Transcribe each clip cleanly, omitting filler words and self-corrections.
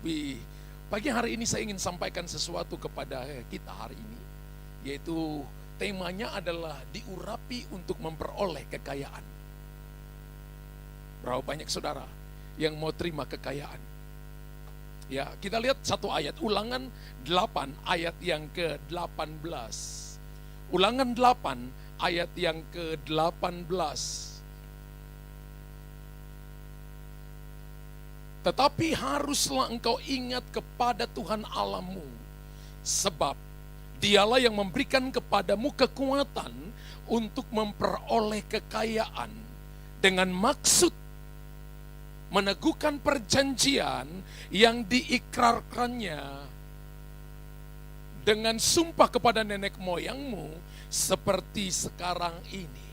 Tapi pagi hari ini saya ingin sampaikan sesuatu kepada kita hari ini, yaitu temanya adalah diurapi untuk memperoleh kekayaan. Berapa banyak saudara yang mau terima kekayaan? Ya, kita lihat satu ayat, Ulangan 8 ayat yang ke-18. Ulangan 8 ayat yang ke-18. Tetapi haruslah engkau ingat kepada Tuhan Allahmu, sebab Dialah yang memberikan kepadamu kekuatan untuk memperoleh kekayaan dengan maksud meneguhkan perjanjian yang diikrarkannya dengan sumpah kepada nenek moyangmu seperti sekarang ini.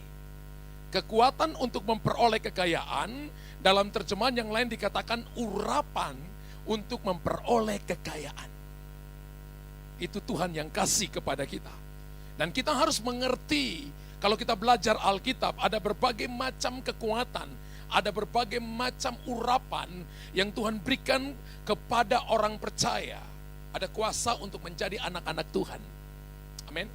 Kekuatan untuk memperoleh kekayaan, dalam terjemahan yang lain dikatakan urapan untuk memperoleh kekayaan. Itu Tuhan yang kasih kepada kita. Dan kita harus mengerti, kalau kita belajar Alkitab, ada berbagai macam kekuatan, ada berbagai macam urapan yang Tuhan berikan kepada orang percaya. Ada kuasa untuk menjadi anak-anak Tuhan. Amin.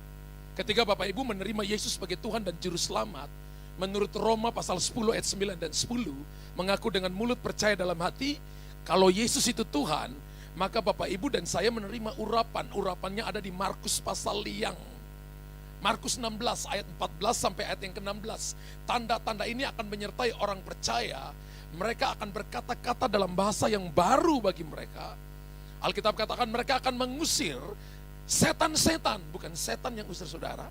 Ketika Bapak Ibu menerima Yesus sebagai Tuhan dan Juru Selamat, menurut Roma pasal 10 ayat 9 dan 10, mengaku dengan mulut percaya dalam hati, kalau Yesus itu Tuhan, maka Bapak Ibu dan saya menerima urapan. Urapannya ada di Markus pasal yang Markus 16 ayat 14 sampai ayat yang ke-16. Tanda-tanda ini akan menyertai orang percaya. Mereka akan berkata-kata dalam bahasa yang baru bagi mereka. Alkitab katakan mereka akan mengusir setan-setan, bukan setan yang usir saudara.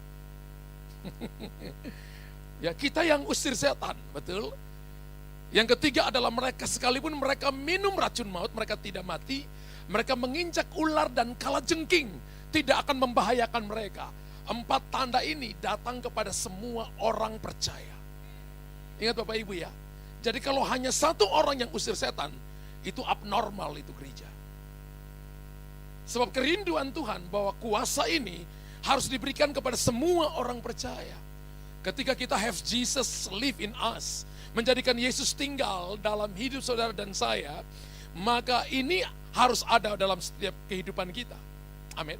Ya, kita yang usir setan, betul. Yang ketiga adalah mereka sekalipun mereka minum racun maut, mereka tidak mati. Mereka menginjak ular dan kalajengking, tidak akan membahayakan mereka. 4 tanda ini datang kepada semua orang percaya. Ingat Bapak Ibu ya. Jadi kalau hanya satu orang yang usir setan, itu abnormal itu gereja. Sebab kerinduan Tuhan bahwa kuasa ini harus diberikan kepada semua orang percaya. Ketika kita have Jesus live in us, menjadikan Yesus tinggal dalam hidup saudara dan saya, maka ini harus ada dalam setiap kehidupan kita. Amin.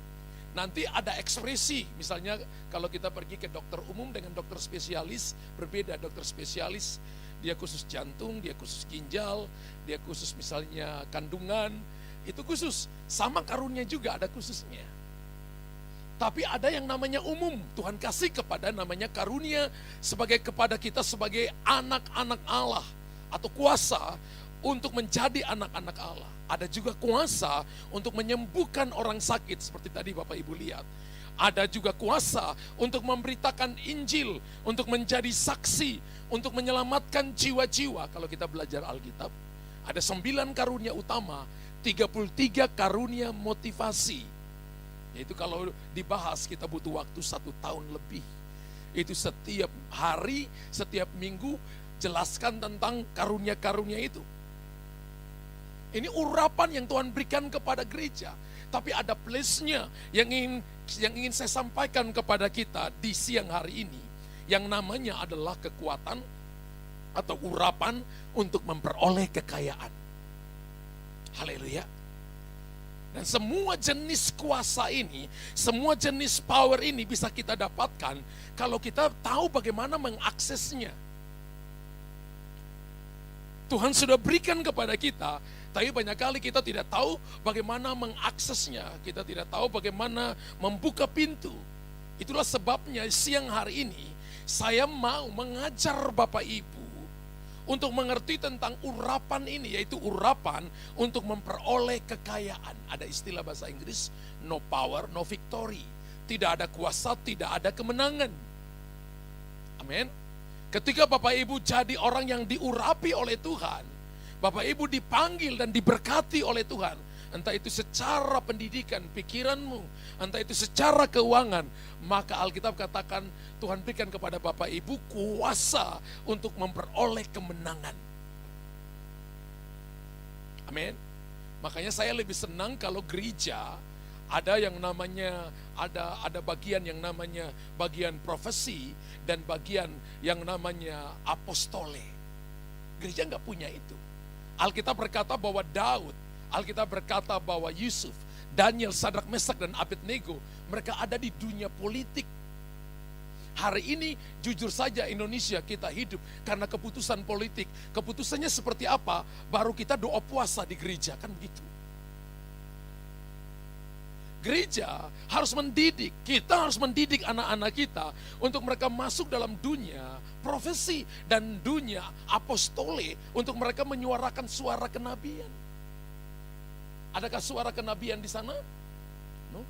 Nanti ada ekspresi, misalnya kalau kita pergi ke dokter umum dengan dokter spesialis, berbeda. Dokter spesialis, dia khusus jantung, dia khusus ginjal, dia khusus misalnya kandungan, itu khusus. Sama karunia juga ada khususnya. Tapi ada yang namanya umum, Tuhan kasih kepada namanya karunia sebagai kepada kita sebagai anak-anak Allah atau kuasa untuk menjadi anak-anak Allah. Ada juga kuasa untuk menyembuhkan orang sakit seperti tadi Bapak Ibu lihat. Ada juga kuasa untuk memberitakan Injil, untuk menjadi saksi, untuk menyelamatkan jiwa-jiwa. Kalau kita belajar Alkitab, ada 9 karunia utama, 33 karunia motivasi. Yaitu kalau dibahas kita butuh waktu 1 tahun lebih. Itu setiap hari, setiap minggu jelaskan tentang karunia-karunia itu. Ini urapan yang Tuhan berikan kepada gereja. Tapi ada plus-nya yang ingin saya sampaikan kepada kita di siang hari ini. Yang namanya adalah kekuatan atau urapan untuk memperoleh kekayaan. Haleluya. Dan semua jenis kuasa ini, semua jenis power ini bisa kita dapatkan kalau kita tahu bagaimana mengaksesnya. Tuhan sudah berikan kepada kita, tapi banyak kali kita tidak tahu bagaimana mengaksesnya. Kita tidak tahu bagaimana membuka pintu. Itulah sebabnya siang hari ini saya mau mengajar Bapak Ibu untuk mengerti tentang urapan ini, yaitu urapan untuk memperoleh kekayaan. Ada istilah bahasa Inggris, no power, no victory. Tidak ada kuasa, tidak ada kemenangan. Amin. Ketika Bapak Ibu jadi orang yang diurapi oleh Tuhan, Bapak Ibu dipanggil dan diberkati oleh Tuhan, entah itu secara pendidikan, pikiranmu, entah itu secara keuangan, maka Alkitab katakan Tuhan berikan kepada Bapak Ibu kuasa untuk memperoleh kemenangan. Amin. Makanya saya lebih senang kalau gereja ada yang namanya ada bagian yang namanya bagian profesi dan bagian yang namanya apostole. Gereja nggak punya itu. Alkitab berkata bahwa Daud Alkitab berkata bahwa Yusuf, Daniel, Sadrak, Mesak, dan Abednego, mereka ada di dunia politik. Hari ini jujur saja Indonesia kita hidup karena keputusan politik. Keputusannya seperti apa? Baru kita doa puasa di gereja, kan begitu. Gereja harus mendidik, kita harus mendidik anak-anak kita untuk mereka masuk dalam dunia profesi dan dunia apostole untuk mereka menyuarakan suara kenabian. Adakah suara kenabian di sana? No.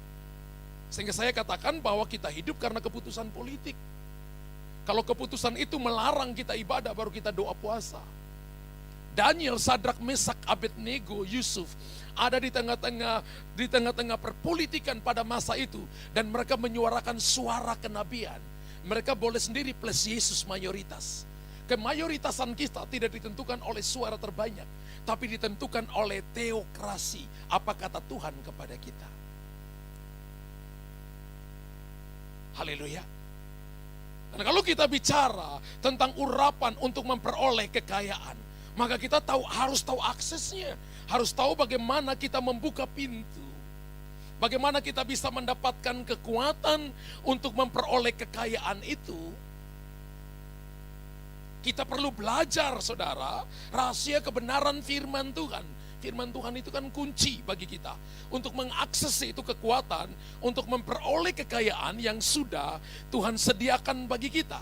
Sehingga saya katakan bahwa kita hidup karena keputusan politik. Kalau keputusan itu melarang kita ibadah, baru kita doa puasa. Daniel, Sadrak, Mesak, Abednego, Yusuf ada di tengah-tengah perpolitikan pada masa itu, dan mereka menyuarakan suara kenabian. Mereka boleh sendiri plus Yesus mayoritas. Kemayoritasan kita tidak ditentukan oleh suara terbanyak, tapi ditentukan oleh teokrasi. Apa kata Tuhan kepada kita? Haleluya. Dan kalau kita bicara tentang urapan untuk memperoleh kekayaan, maka kita harus tahu aksesnya, harus tahu bagaimana kita membuka pintu. Bagaimana kita bisa mendapatkan kekuatan untuk memperoleh kekayaan itu. Kita perlu belajar, saudara, rahasia kebenaran firman Tuhan. Firman Tuhan itu kan kunci bagi kita untuk mengakses itu kekuatan, untuk memperoleh kekayaan yang sudah Tuhan sediakan bagi kita.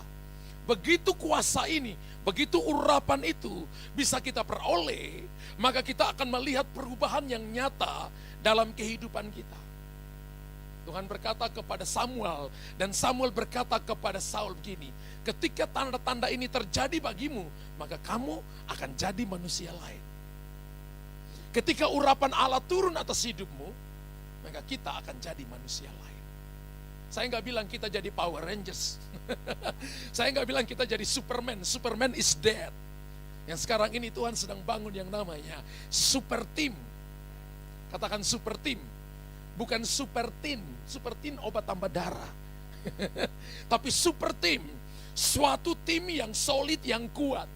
Begitu kuasa ini, begitu urapan itu bisa kita peroleh, maka kita akan melihat perubahan yang nyata dalam kehidupan kita. Tuhan berkata kepada Samuel, dan Samuel berkata kepada Saul begini, ketika tanda-tanda ini terjadi bagimu, maka kamu akan jadi manusia lain. Ketika urapan Allah turun atas hidupmu, maka kita akan jadi manusia lain. Saya nggak bilang kita jadi Power Rangers. Saya nggak bilang kita jadi Superman. Superman is dead. Yang sekarang ini Tuhan sedang bangun yang namanya Super Team. Katakan Super Team. Bukan Super Tin. Super Tin obat tambah darah. Tapi Super Team. Suatu tim yang solid, yang kuat.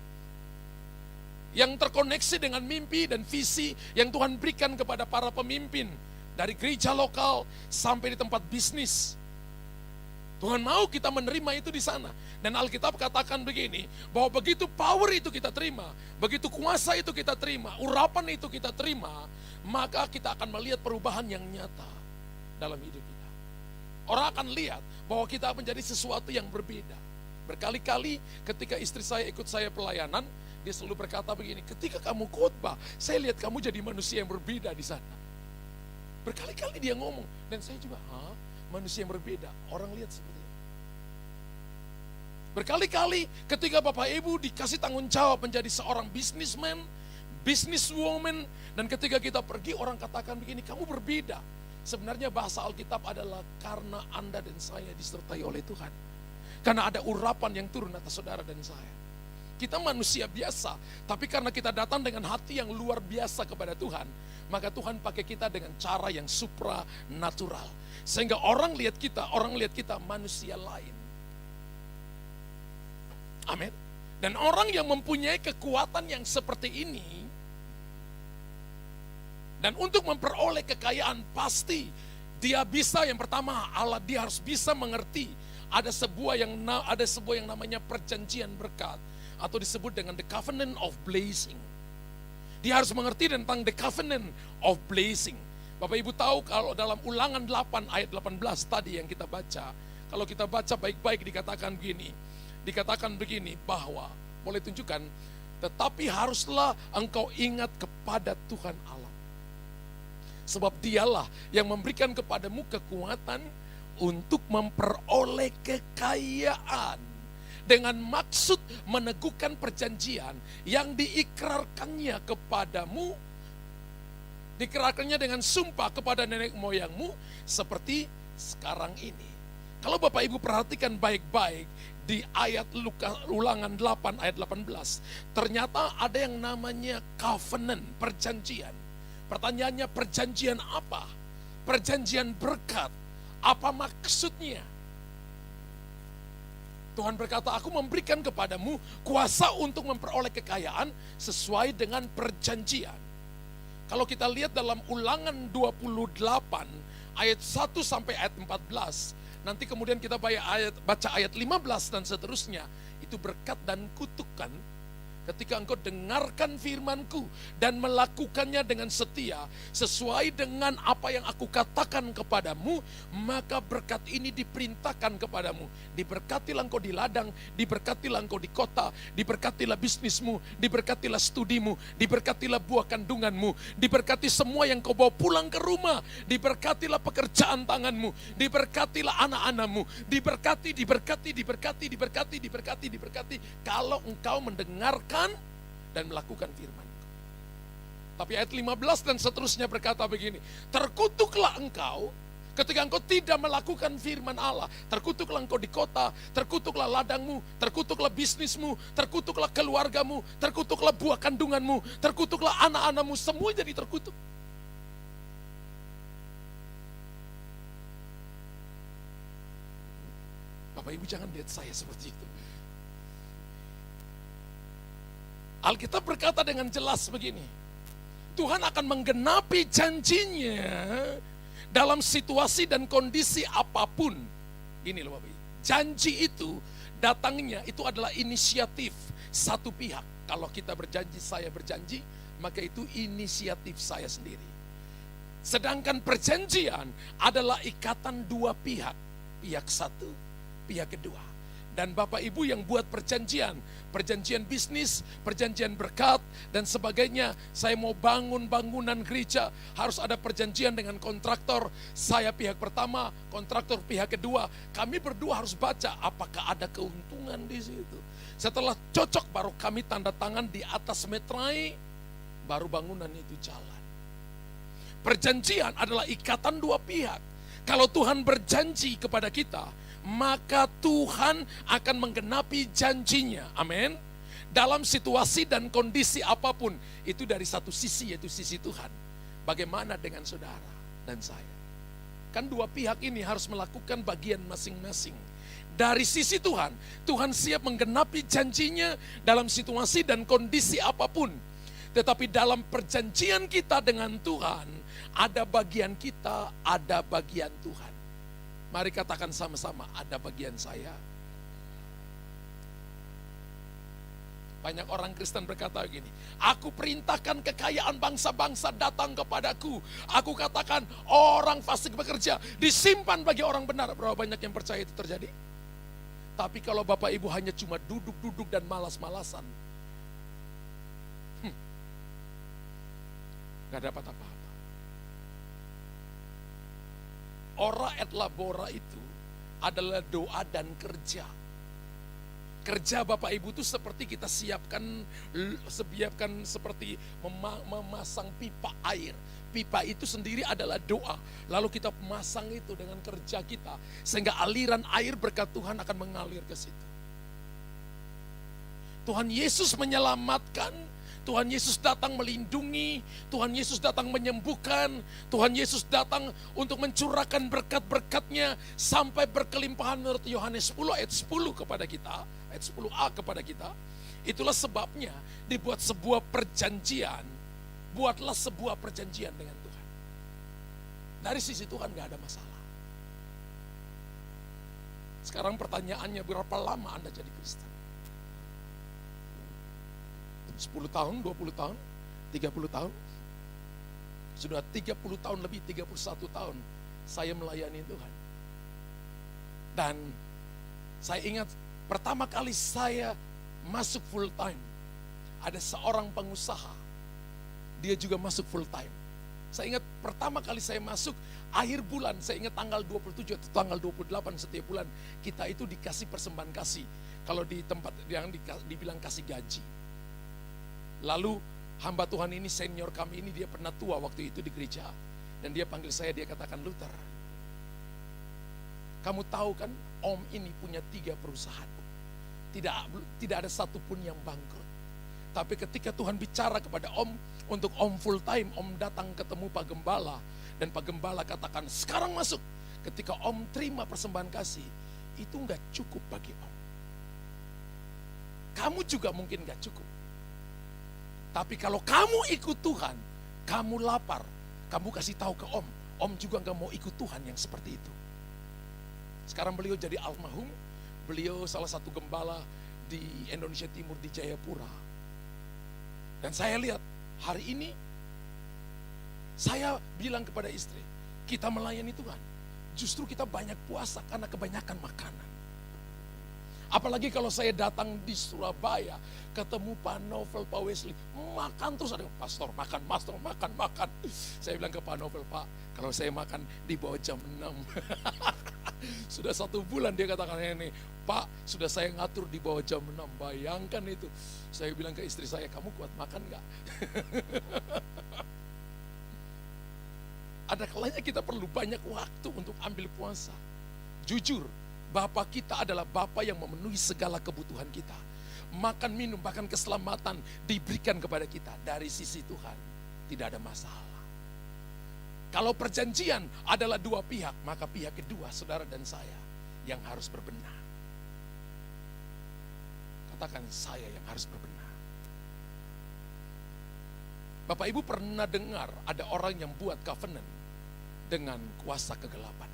Yang terkoneksi dengan mimpi dan visi yang Tuhan berikan kepada para pemimpin. Dari gereja lokal sampai di tempat bisnis. Tuhan mau kita menerima itu di sana. Dan Alkitab katakan begini, bahwa begitu power itu kita terima, begitu kuasa itu kita terima, urapan itu kita terima, maka kita akan melihat perubahan yang nyata dalam hidup kita. Orang akan lihat bahwa kita menjadi sesuatu yang berbeda. Berkali-kali ketika istri saya ikut saya pelayanan, dia selalu berkata begini, ketika kamu khotbah, saya lihat kamu jadi manusia yang berbeda di sana. Berkali-kali dia ngomong, dan saya juga, manusia yang berbeda, orang lihat seperti itu. Berkali-kali ketika Bapak Ibu dikasih tanggung jawab menjadi seorang businessman, businesswoman, dan ketika kita pergi orang katakan begini, kamu berbeda. Sebenarnya bahasa Alkitab adalah karena Anda dan saya disertai oleh Tuhan. Karena ada urapan yang turun atas saudara dan saya. Kita manusia biasa, tapi karena kita datang dengan hati yang luar biasa kepada Tuhan, maka Tuhan pakai kita dengan cara yang supranatural. Sehingga orang lihat kita manusia lain. Amin. Dan orang yang mempunyai kekuatan yang seperti ini, dan untuk memperoleh kekayaan pasti dia bisa, yang pertama dia harus bisa mengerti ada sebuah yang namanya perjanjian berkat, atau disebut dengan the covenant of blessing. Dia harus mengerti tentang the covenant of blessing. Bapak Ibu tahu kalau dalam Ulangan 8 ayat 18 tadi yang kita baca, kalau kita baca baik-baik dikatakan begini bahwa, boleh tunjukkan, tetapi haruslah engkau ingat kepada Tuhan Allah. Sebab dialah yang memberikan kepadamu kekuatan untuk memperoleh kekayaan, dengan maksud meneguhkan perjanjian yang diikrarkannya kepadamu, diikrarkannya dengan sumpah kepada nenek moyangmu seperti sekarang ini. Kalau Bapak Ibu perhatikan baik-baik di ayat Ulangan 8 ayat 18, ternyata ada yang namanya covenant, perjanjian. Pertanyaannya, perjanjian apa? Perjanjian berkat. Apa maksudnya? Tuhan berkata, aku memberikan kepadamu kuasa untuk memperoleh kekayaan sesuai dengan perjanjian. Kalau kita lihat dalam Ulangan 28 ayat 1 sampai ayat 14, nanti kemudian kita baca ayat 15 dan seterusnya, itu berkat dan kutukan. Ketika engkau dengarkan firman-Ku dan melakukannya dengan setia, sesuai dengan apa yang aku katakan kepadamu, maka berkat ini diperintahkan kepadamu. Diberkatilah engkau di ladang, diberkatilah engkau di kota, diberkatilah bisnismu, diberkatilah studimu, diberkatilah buah kandunganmu, diberkati semua yang kau bawa pulang ke rumah, diberkatilah pekerjaan tanganmu, diberkatilah anak-anakmu, diberkati, kalau engkau mendengarkan dan melakukan firman. Tapi ayat 15 dan seterusnya berkata begini, terkutuklah engkau ketika engkau tidak melakukan firman Allah. Terkutuklah engkau di kota, terkutuklah ladangmu, terkutuklah bisnismu, terkutuklah keluargamu, terkutuklah buah kandunganmu, terkutuklah anak-anakmu, semua jadi terkutuk. Bapak Ibu jangan lihat saya seperti itu. Alkitab berkata dengan jelas begini, Tuhan akan menggenapi janjinya dalam situasi dan kondisi apapun. Gini loh Bapak Ibu, janji itu datangnya itu adalah inisiatif satu pihak. Kalau kita berjanji, saya berjanji, maka itu inisiatif saya sendiri. Sedangkan perjanjian adalah ikatan dua pihak, pihak satu, pihak kedua. Dan Bapak Ibu yang buat perjanjian bisnis, perjanjian berkat, dan sebagainya. Saya mau bangun bangunan gereja, harus ada perjanjian dengan kontraktor. Saya pihak pertama, kontraktor pihak kedua. Kami berdua harus baca apakah ada keuntungan di situ. Setelah cocok baru kami tanda tangan di atas meterai, baru bangunan itu jalan. Perjanjian adalah ikatan dua pihak. Kalau Tuhan berjanji kepada kita, maka Tuhan akan menggenapi janjinya. Amin. Dalam situasi dan kondisi apapun, itu dari satu sisi, yaitu sisi Tuhan. Bagaimana dengan saudara dan saya? Kan dua pihak ini harus melakukan bagian masing-masing. Dari sisi Tuhan, Tuhan siap menggenapi janjinya dalam situasi dan kondisi apapun. Tetapi dalam perjanjian kita dengan Tuhan, ada bagian kita, ada bagian Tuhan. Mari katakan sama-sama, ada bagian saya. Banyak orang Kristen berkata begini, aku perintahkan kekayaan bangsa-bangsa datang kepadaku. Aku katakan orang fasik bekerja, disimpan bagi orang benar. Berapa banyak yang percaya itu terjadi? Tapi kalau Bapak Ibu hanya cuma duduk-duduk dan malas-malasan, gak dapat apa-apa. Ora et labora itu adalah doa dan kerja. Kerja Bapak Ibu itu seperti kita siapkan seperti memasang pipa air. Pipa itu sendiri adalah doa. Lalu kita memasang itu dengan kerja kita. Sehingga aliran air berkat Tuhan akan mengalir ke situ. Tuhan Yesus menyelamatkan. Tuhan Yesus datang melindungi, Tuhan Yesus datang menyembuhkan, Tuhan Yesus datang untuk mencurahkan berkat-berkatnya sampai berkelimpahan menurut Yohanes 10 ayat 10 kepada kita, ayat 10a kepada kita. Itulah sebabnya dibuat sebuah perjanjian, buatlah sebuah perjanjian dengan Tuhan. Dari sisi Tuhan gak ada masalah. Sekarang pertanyaannya, berapa lama Anda jadi Kristen? 10 tahun, 20 tahun, 30 tahun. Sudah 30 tahun lebih, 31 tahun saya melayani Tuhan. Dan saya ingat pertama kali saya masuk full time, ada seorang pengusaha, dia juga masuk full time. Saya ingat pertama kali saya masuk akhir bulan, saya ingat tanggal 27 atau tanggal 28 setiap bulan, kita itu dikasih persembahan kasih. Kalau di tempat yang dibilang kasih gaji. Lalu hamba Tuhan ini, senior kami ini, dia pernah tua waktu itu di gereja. Dan dia panggil saya, dia katakan, Luther, kamu tahu kan Om ini punya 3 perusahaan. Tidak ada satupun yang bangkrut. Tapi ketika Tuhan bicara kepada Om, untuk Om full time, Om datang ketemu Pak Gembala. Dan Pak Gembala katakan, sekarang masuk. Ketika Om terima persembahan kasih, itu gak cukup bagi Om. Kamu juga mungkin gak cukup. Tapi kalau kamu ikut Tuhan, Kamu lapar, kamu kasih tahu ke Om. Om juga gak mau ikut Tuhan yang seperti itu. Sekarang beliau jadi almarhum. Beliau salah satu gembala di Indonesia Timur di Jayapura. Dan saya lihat hari ini, saya bilang kepada istri, kita melayani Tuhan. Justru kita banyak puasa karena kebanyakan makanan. Apalagi kalau saya datang di Surabaya, ketemu Pak Novel, Pak Wesley, makan terus ada pastor, makan, pastor, makan. Saya bilang ke Pak Novel, Pak, kalau saya makan di bawah jam 6. Sudah 1 bulan dia katakan ini, Pak, sudah saya ngatur di bawah jam 6. Bayangkan itu. Saya bilang ke istri saya, kamu kuat makan gak? Ada kalanya kita perlu banyak waktu untuk ambil puasa. Jujur, Bapa kita adalah Bapa yang memenuhi segala kebutuhan kita. Makan, minum, bahkan keselamatan diberikan kepada kita dari sisi Tuhan. Tidak ada masalah. Kalau perjanjian adalah 2 pihak, maka pihak kedua, saudara dan saya, yang harus berbenah. Katakan, saya yang harus berbenah. Bapak Ibu pernah dengar ada orang yang buat covenant dengan kuasa kegelapan.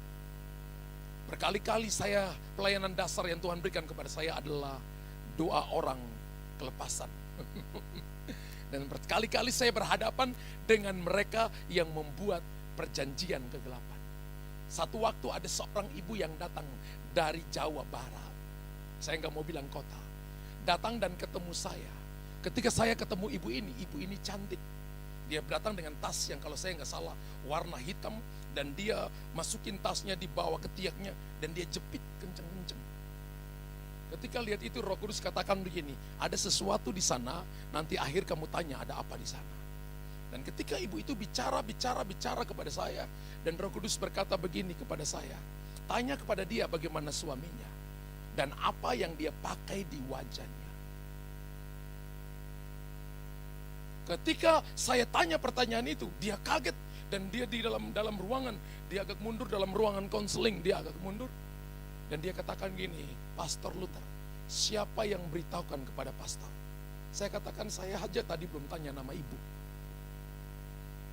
Berkali-kali saya, pelayanan dasar yang Tuhan berikan kepada saya adalah doa orang kelepasan. Dan berkali-kali saya berhadapan dengan mereka yang membuat perjanjian kegelapan. Satu waktu ada seorang ibu yang datang dari Jawa Barat. Saya nggak mau bilang kota. Datang dan ketemu saya. Ketika saya ketemu ibu ini cantik. Dia datang dengan tas yang kalau saya nggak salah warna hitam, dan dia masukin tasnya di bawah ketiaknya dan dia jepit kenceng-kenceng. Ketika lihat itu Roh Kudus katakan begini, ada sesuatu di sana, nanti akhir kamu tanya ada apa di sana. Dan ketika ibu itu bicara kepada saya, dan Roh Kudus berkata begini kepada saya, tanya kepada dia bagaimana suaminya dan apa yang dia pakai di wajahnya. Ketika saya tanya pertanyaan itu, dia kaget. Dan dia di dalam ruangan, dia agak mundur dalam ruangan konseling, dia agak mundur. Dan dia katakan gini, Pastor Luther, siapa yang beritahukan kepada pastor? Saya katakan, saya aja tadi belum tanya nama ibu.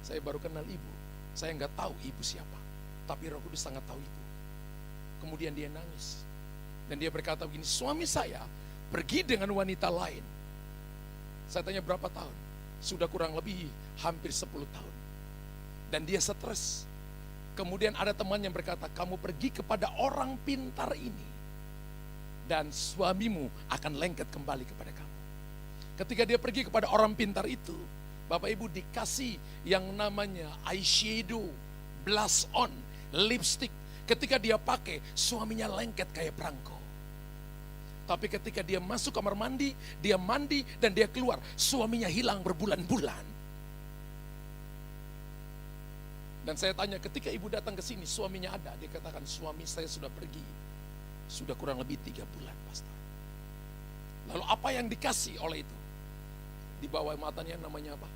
Saya baru kenal ibu. Saya nggak tahu ibu siapa. Tapi Roh Kudus sangat tahu itu. Kemudian dia nangis. Dan dia berkata begini, suami saya pergi dengan wanita lain. Saya tanya berapa tahun? Sudah kurang lebih hampir 10 tahun. Dan dia stres. Kemudian ada teman yang berkata, kamu pergi kepada orang pintar ini, dan suamimu akan lengket kembali kepada kamu. Ketika dia pergi kepada orang pintar itu, Bapak Ibu dikasih yang namanya eyeshadow, blush on, lipstick. Ketika dia pakai, suaminya lengket kayak perangko. Tapi ketika dia masuk kamar mandi, dia mandi dan dia keluar, suaminya hilang berbulan-bulan. Dan saya tanya, ketika ibu datang ke sini, suaminya ada? Dia katakan, suami saya sudah pergi. Sudah kurang lebih 3 bulan, Pastor. Lalu apa yang dikasih oleh itu? Di bawah matanya namanya apa?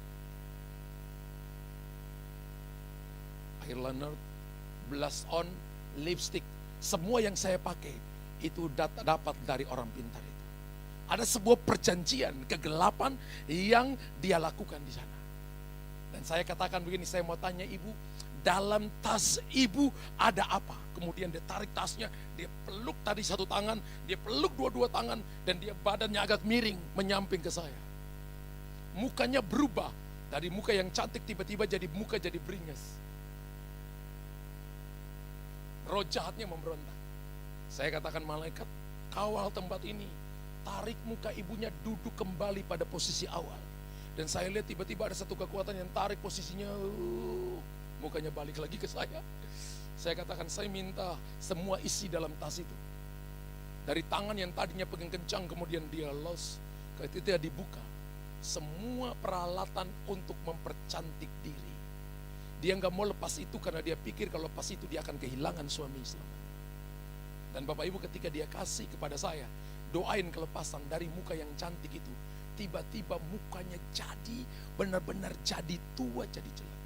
Eyeliner, blush on, lipstick. Semua yang saya pakai, itu dapat dari orang pintar itu. Ada sebuah perjanjian kegelapan yang dia lakukan di sana. Dan saya katakan begini, saya mau tanya ibu, dalam tas ibu ada apa? Kemudian dia tarik tasnya, dia peluk tadi satu tangan, dia peluk dua-dua tangan, dan dia badannya agak miring menyamping ke saya. Mukanya berubah, dari muka yang cantik tiba-tiba jadi muka jadi beringas. Roh jahatnya memberontak. Saya katakan, malaikat kawal tempat ini, tarik muka ibunya duduk kembali pada posisi awal. Dan saya lihat tiba-tiba ada satu kekuatan yang tarik posisinya, mukanya balik lagi ke saya. Saya katakan, saya minta semua isi dalam tas itu. Dari tangan yang tadinya pegang kencang, kemudian dia los, ketika dibuka, semua peralatan untuk mempercantik diri. Dia nggak mau lepas itu karena dia pikir kalau lepas itu dia akan kehilangan suami selamanya. Dan Bapak Ibu ketika dia kasih kepada saya, doain kelepasan dari muka yang cantik itu. Tiba-tiba mukanya jadi benar-benar jadi tua, jadi jelek.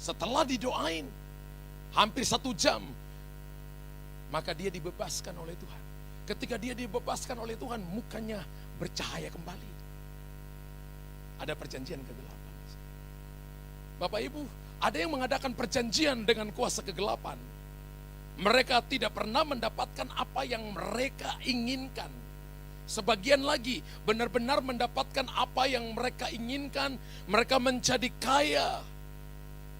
Setelah didoain hampir 1 jam, maka dia dibebaskan oleh Tuhan. Ketika dia dibebaskan oleh Tuhan, mukanya bercahaya kembali. Ada perjanjian ke-8. Bapak Ibu, ada yang mengadakan perjanjian dengan kuasa kegelapan. Mereka tidak pernah mendapatkan apa yang mereka inginkan. Sebagian lagi benar-benar mendapatkan apa yang mereka inginkan. Mereka menjadi kaya.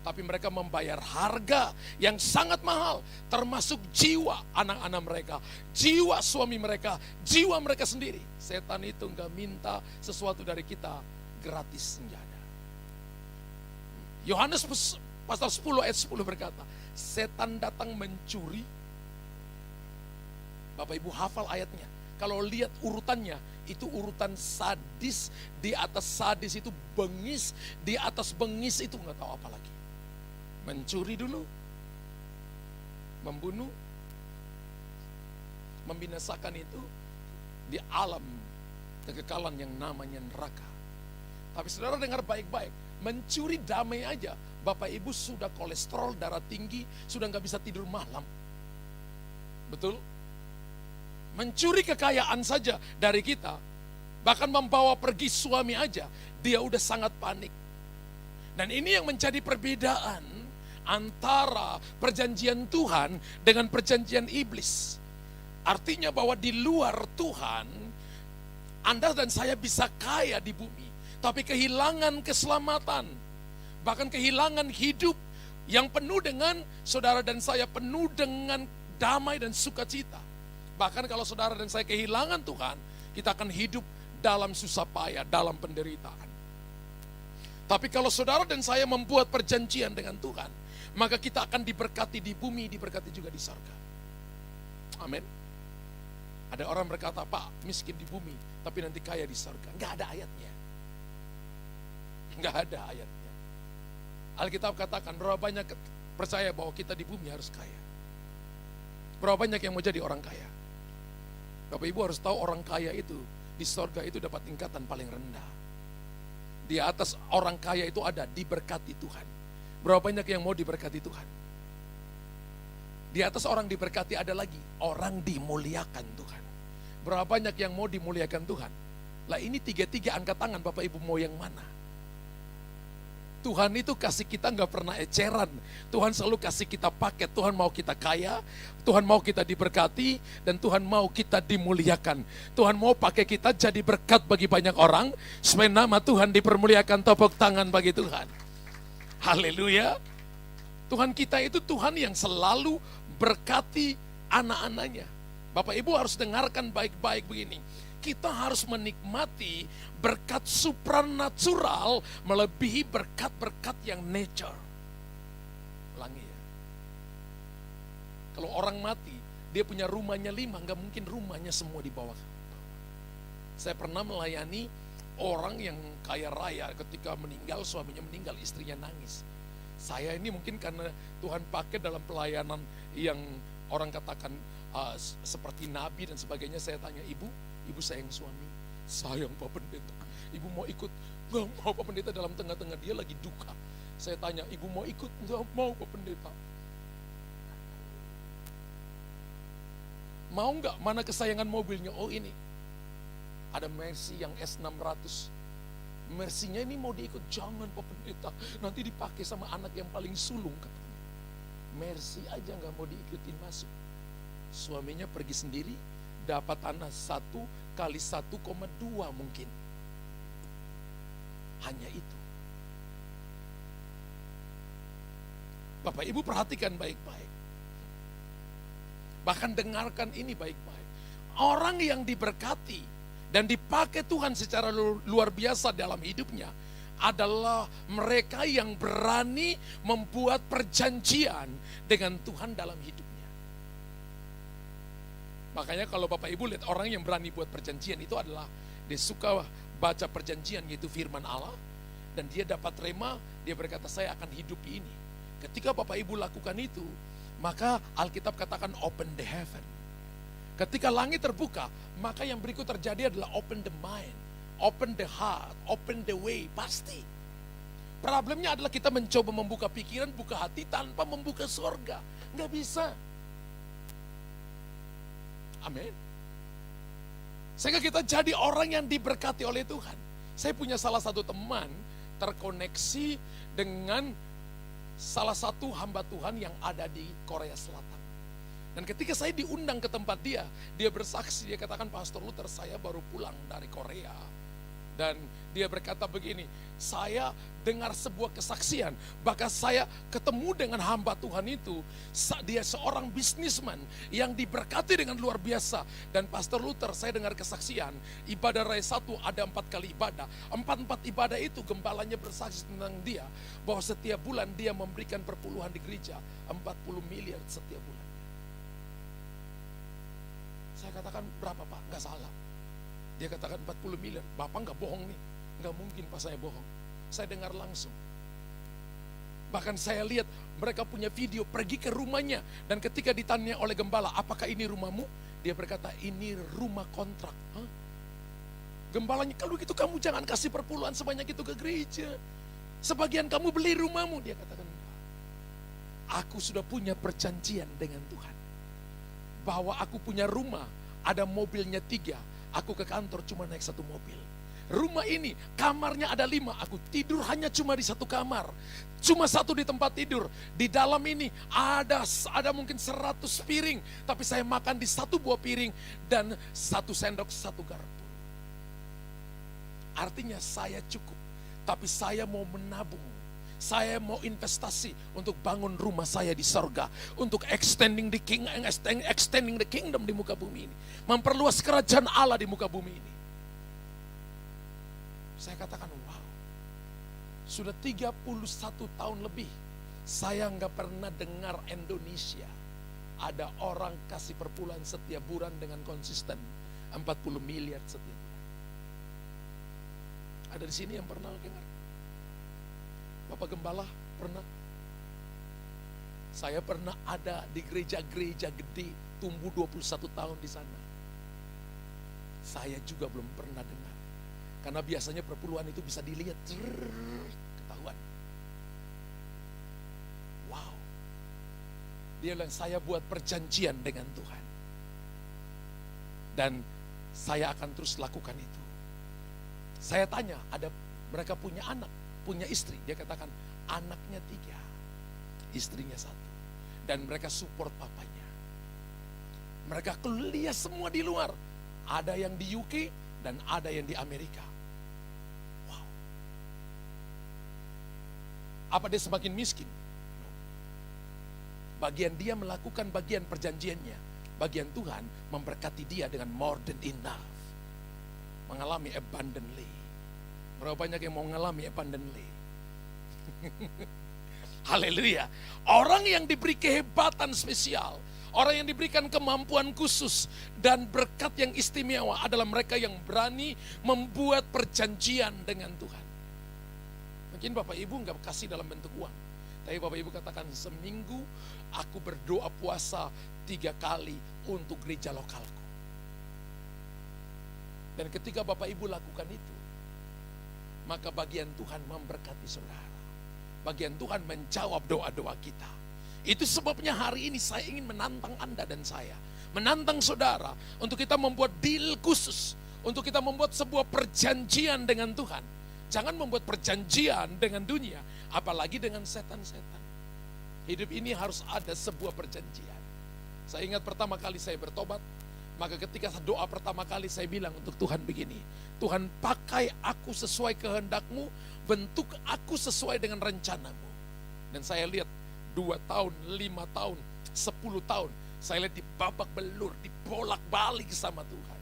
Tapi mereka membayar harga yang sangat mahal. Termasuk jiwa anak-anak mereka. Jiwa suami mereka. Jiwa mereka sendiri. Setan itu gak minta sesuatu dari kita gratis senjata. Yohanes pasal 10 ayat 10 berkata, setan datang mencuri. Bapak Ibu hafal ayatnya. Kalau lihat urutannya, itu urutan sadis. Di atas sadis itu bengis. Di atas bengis itu gak tahu apa lagi. Mencuri dulu, membunuh, membinasakan itu di alam kekekalan yang namanya neraka. Tapi saudara dengar baik-baik, mencuri damai aja, Bapak Ibu sudah kolesterol, darah tinggi, sudah gak bisa tidur malam. Betul? Mencuri kekayaan saja dari kita, bahkan membawa pergi suami aja, dia udah sangat panik. Dan ini yang menjadi perbedaan antara perjanjian Tuhan dengan perjanjian iblis. Artinya bahwa di luar Tuhan, Anda dan saya bisa kaya di bumi, tapi kehilangan keselamatan, bahkan kehilangan hidup yang penuh dengan, saudara dan saya penuh dengan damai dan sukacita. Bahkan kalau saudara dan saya kehilangan Tuhan, kita akan hidup dalam susah payah, dalam penderitaan. Tapi kalau saudara dan saya membuat perjanjian dengan Tuhan, maka kita akan diberkati di bumi, diberkati juga di surga. Amin. Ada orang berkata, Pak, miskin di bumi, tapi nanti kaya di surga. Enggak ada ayatnya. Enggak ada ayatnya. Alkitab katakan, berapa banyak percaya bahwa kita di bumi harus kaya. Berapa banyak yang mau jadi orang kaya. Bapak Ibu harus tahu orang kaya itu, di surga itu dapat tingkatan paling rendah. Di atas orang kaya itu ada diberkati Tuhan. Berapa banyak yang mau diberkati Tuhan? Di atas orang diberkati ada lagi orang dimuliakan Tuhan. Berapa banyak yang mau dimuliakan Tuhan? Lah ini tiga-tiga angkat tangan, Bapak Ibu mau yang mana? Tuhan itu kasih kita gak pernah eceran. Tuhan selalu kasih kita paket. Tuhan mau kita kaya, Tuhan mau kita diberkati, dan Tuhan mau kita dimuliakan. Tuhan mau pakai kita jadi berkat bagi banyak orang, supaya nama Tuhan dipermuliakan. Tepuk tangan bagi Tuhan. Haleluya. Tuhan kita itu Tuhan yang selalu berkati anak-anaknya. Bapak Ibu harus dengarkan baik-baik begini. Kita harus menikmati berkat supranatural melebihi berkat-berkat yang nature. Ulangi ya. Kalau orang mati, dia punya rumahnya 5, gak mungkin rumahnya semua di bawah. Saya pernah melayani orang yang kaya raya, ketika meninggal, suaminya meninggal, istrinya nangis. Saya ini mungkin karena Tuhan pakai dalam pelayanan yang orang katakan seperti nabi dan sebagainya. Saya tanya, ibu sayang suami? Sayang Pak Pendeta. Ibu mau ikut? Gak mau Pak Pendeta, dalam tengah-tengah dia lagi duka. Saya tanya, ibu mau ikut? Gak mau Pak Pendeta. Mau gak? Mana kesayangan mobilnya? Oh ini. Ada Mercy yang S600. Mercy-nya ini mau diikut. Jangan Pak Pendeta, nanti dipakai sama anak yang paling sulung katanya. Mercy aja gak mau diikutin masuk. Suaminya pergi sendiri, dapat tanah 1 kali 1,2 mungkin. Hanya itu. Bapak Ibu perhatikan baik-baik. Bahkan dengarkan ini baik-baik. Orang yang diberkati dan dipakai Tuhan secara luar biasa dalam hidupnya adalah mereka yang berani membuat perjanjian dengan Tuhan dalam hidupnya. Makanya kalau Bapak Ibu lihat orang yang berani buat perjanjian itu adalah dia suka baca perjanjian, yaitu firman Allah, dan dia dapat rema, dia berkata saya akan hidup ini. Ketika Bapak Ibu lakukan itu, maka Alkitab katakan open the heaven. Ketika langit terbuka, maka yang berikut terjadi adalah open the mind, open the heart, open the way, pasti. Problemnya adalah kita mencoba membuka pikiran, buka hati tanpa membuka surga. Nggak bisa. Amin. Sehingga kita jadi orang yang diberkati oleh Tuhan. Saya punya salah satu teman terkoneksi dengan salah satu hamba Tuhan yang ada di Korea Selatan. Dan ketika saya diundang ke tempat dia bersaksi, dia katakan, Pastor Luther, saya baru pulang dari Korea. Dan dia berkata begini, saya dengar sebuah kesaksian, bahkan saya ketemu dengan hamba Tuhan itu, dia seorang bisnisman yang diberkati dengan luar biasa. Dan Pastor Luther, saya dengar kesaksian, ibadah raya 1 ada 4 kali ibadah. 4 ibadah itu gembalanya bersaksi tentang dia, bahwa setiap bulan dia memberikan perpuluhan di gereja, 40 miliar setiap bulan. Saya katakan, berapa Pak? Enggak salah. Dia katakan 40 miliar. Bapak enggak bohong nih. Enggak mungkin Pak saya bohong. Saya dengar langsung. Bahkan saya lihat mereka punya video pergi ke rumahnya. Dan ketika ditanya oleh gembala, apakah ini rumahmu? Dia berkata, ini rumah kontrak. Hah? Gembalanya, kalau gitu kamu jangan kasih perpuluhan sebanyak itu ke gereja. Sebagian kamu beli rumahmu. Dia katakan, aku sudah punya perjanjian dengan Tuhan. Bahwa aku punya rumah, ada mobilnya 3. Aku ke kantor cuma naik 1 mobil. Rumah ini kamarnya ada 5, aku tidur hanya cuma di 1 kamar. Cuma 1 di tempat tidur. Di dalam ini ada mungkin 100 piring, tapi saya makan di 1 buah piring dan 1 sendok 1 garpu. Artinya saya cukup, tapi saya mau menabung. Saya mau investasi untuk bangun rumah saya di sorga, untuk extending the kingdom di muka bumi ini, memperluas kerajaan Allah di muka bumi ini. Saya katakan, wow, sudah 31 tahun lebih saya nggak pernah dengar Indonesia ada orang kasih perpuluhan setiap bulan dengan konsisten 40 miliar setiap bulan. Ada di sini yang pernah dengar? Bapak Gembala pernah? Saya pernah ada di gereja-gereja gede, tumbuh 21 tahun di sana. Saya juga belum pernah dengar. Karena biasanya perpuluhan itu bisa dilihat, ketahuan. Wow. Dia bilang, saya buat perjanjian dengan Tuhan. Dan saya akan terus lakukan itu. Saya tanya, mereka punya anak, punya istri. Dia katakan, anaknya 3, istrinya 1. Dan mereka support papanya. Mereka kuliah semua di luar. Ada yang di UK dan ada yang di Amerika. Wow. Apa dia semakin miskin? No. Bagian dia melakukan bagian perjanjiannya. Bagian Tuhan memberkati dia dengan more than enough. Mengalami abundantly. Berapa banyak yang mau mengalami abundantly? Haleluya. Orang yang diberi kehebatan spesial, orang yang diberikan kemampuan khusus dan berkat yang istimewa adalah mereka yang berani membuat perjanjian dengan Tuhan. Mungkin Bapak Ibu enggak kasih dalam bentuk uang, tapi Bapak Ibu katakan, seminggu aku berdoa puasa 3 kali untuk gereja lokalku. Dan ketika Bapak Ibu lakukan itu, maka bagian Tuhan memberkati saudara. Bagian Tuhan menjawab doa-doa kita. Itu sebabnya hari ini saya ingin menantang Anda dan saya. Menantang saudara untuk kita membuat deal khusus. Untuk kita membuat sebuah perjanjian dengan Tuhan. Jangan membuat perjanjian dengan dunia. Apalagi dengan setan-setan. Hidup ini harus ada sebuah perjanjian. Saya ingat pertama kali saya bertobat. Maka ketika doa pertama kali saya bilang untuk Tuhan begini, Tuhan pakai aku sesuai kehendak-Mu, bentuk aku sesuai dengan rencana-Mu. Dan saya lihat 2 tahun, 5 tahun, 10 tahun, saya lihat dibabak belur, dibolak-balik sama Tuhan.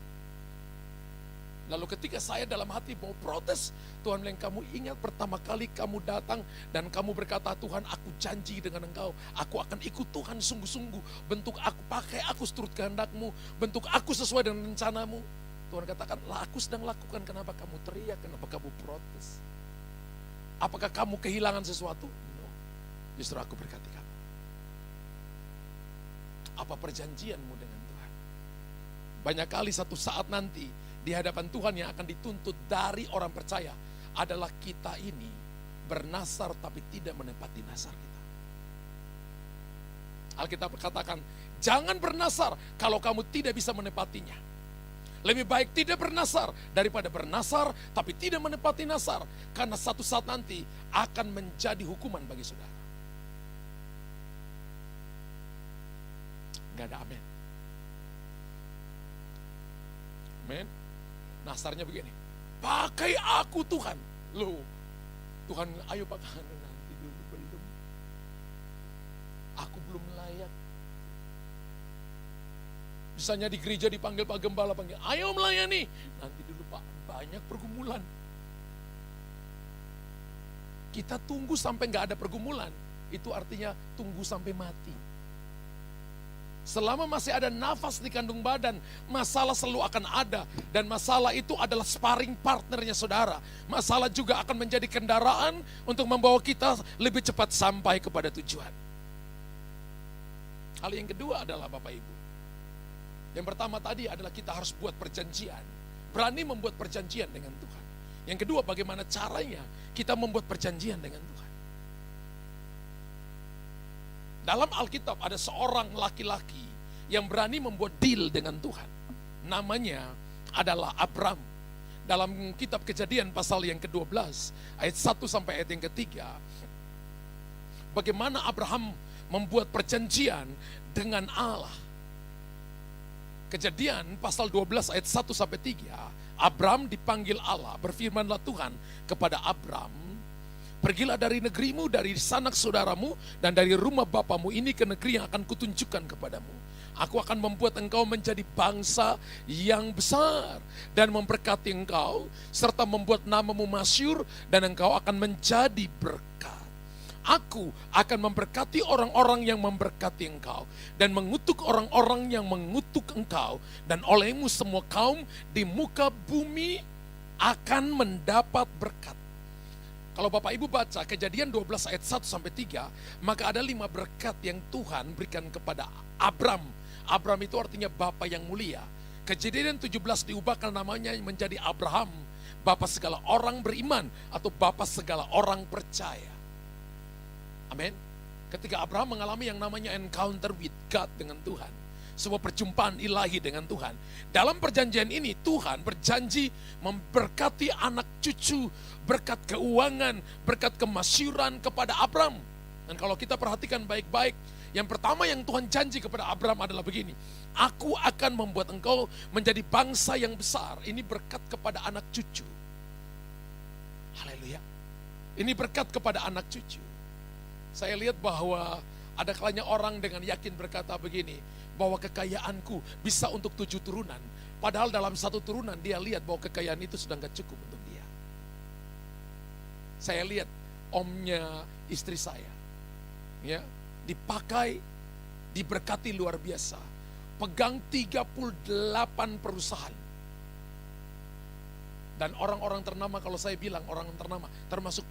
Lalu ketika saya dalam hati mau protes, Tuhan bilang, kamu ingat pertama kali kamu datang dan kamu berkata, Tuhan aku janji dengan Engkau, aku akan ikut Tuhan sungguh-sungguh, bentuk aku, pakai aku seturut kehendak-Mu, bentuk aku sesuai dengan rencana-Mu. Tuhan katakan, lah aku sedang lakukan, kenapa kamu teriak, kenapa kamu protes? Apakah kamu kehilangan sesuatu? No, justru aku berkati kamu. Apa perjanjianmu dengan Tuhan? Banyak kali satu saat nanti, di hadapan Tuhan yang akan dituntut dari orang percaya adalah kita ini bernasar tapi tidak menepati nasar kita. Alkitab katakan Jangan bernasar kalau kamu tidak bisa menepatinya. Lebih baik tidak bernasar daripada bernasar tapi tidak menepati nasar. Karena satu saat nanti akan menjadi hukuman bagi saudara. Gak ada amin. Amin. Nasarnya begini. Pakai aku Tuhan. Loh, Tuhan ayo pakai nanti dulu belum. Aku belum layak. Misalnya di gereja dipanggil Pak Gembala, panggil, ayo melayani. Nanti dulu Pak, banyak pergumulan. Kita tunggu sampai nggak ada pergumulan, itu artinya tunggu sampai mati. Selama masih ada nafas di kandung badan, masalah selalu akan ada. Dan masalah itu adalah sparring partnernya saudara. Masalah juga akan menjadi kendaraan untuk membawa kita lebih cepat sampai kepada tujuan. Hal yang kedua adalah Bapak Ibu. Yang pertama tadi adalah kita harus buat perjanjian. Berani membuat perjanjian dengan Tuhan. Yang kedua, bagaimana caranya kita membuat perjanjian dengan Tuhan. Dalam Alkitab ada seorang laki-laki yang berani membuat deal dengan Tuhan. Namanya adalah Abram. Dalam kitab Kejadian pasal yang ke-12, ayat 1 sampai ayat yang ketiga. Bagaimana Abraham membuat perjanjian dengan Allah. Kejadian pasal 12 ayat 1 sampai 3, Abram dipanggil Allah, berfirmanlah Tuhan kepada Abram, pergilah dari negerimu, dari sanak saudaramu, dan dari rumah bapamu ini ke negeri yang akan kutunjukkan kepadamu. Aku akan membuat engkau menjadi bangsa yang besar dan memberkati engkau, serta membuat namamu masyhur dan engkau akan menjadi berkat. Aku akan memberkati orang-orang yang memberkati engkau dan mengutuk orang-orang yang mengutuk engkau, dan olehmu semua kaum di muka bumi akan mendapat berkat. Kalau Bapak Ibu baca Kejadian 12 ayat 1 sampai 3, maka ada 5 berkat yang Tuhan berikan kepada Abram. Abram itu artinya Bapa yang mulia. Kejadian 17 diubahkan namanya menjadi Abraham, Bapa segala orang beriman atau Bapa segala orang percaya. Amin. Ketika Abraham mengalami yang namanya encounter with God dengan Tuhan, sebuah perjumpaan ilahi dengan Tuhan. Dalam perjanjian ini Tuhan berjanji memberkati anak cucu, berkat keuangan, berkat kemasyhuran kepada Abraham. Dan kalau kita perhatikan baik-baik, yang pertama yang Tuhan janji kepada Abraham adalah begini, aku akan membuat engkau menjadi bangsa yang besar. Ini berkat kepada anak cucu. Haleluya. Ini berkat kepada anak cucu. Saya lihat bahwa ada kalanya orang dengan yakin berkata begini, bahwa kekayaanku bisa untuk 7 turunan. Padahal dalam 1 turunan dia lihat bahwa kekayaan itu sudah gak cukup untuk dia. Saya lihat omnya istri saya, ya, dipakai, diberkati luar biasa. Pegang 38 perusahaan. Dan orang-orang ternama, kalau saya bilang orang ternama, termasuk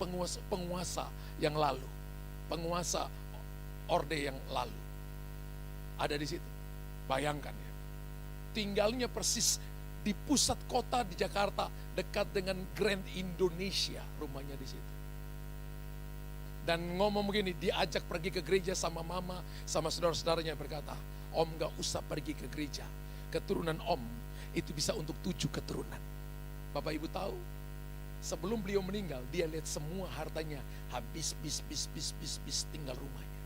penguasa yang lalu. Penguasa orde yang lalu ada di situ. Bayangkan ya, tinggalnya persis di pusat kota di Jakarta, dekat dengan Grand Indonesia, rumahnya di situ. Dan ngomong begini, diajak pergi ke gereja sama mama, sama saudara-saudaranya, berkata, om gak usah pergi ke gereja, keturunan om itu bisa untuk 7 keturunan. Bapak Ibu tahu, sebelum beliau meninggal, dia lihat semua hartanya habis, bis, tinggal rumahnya.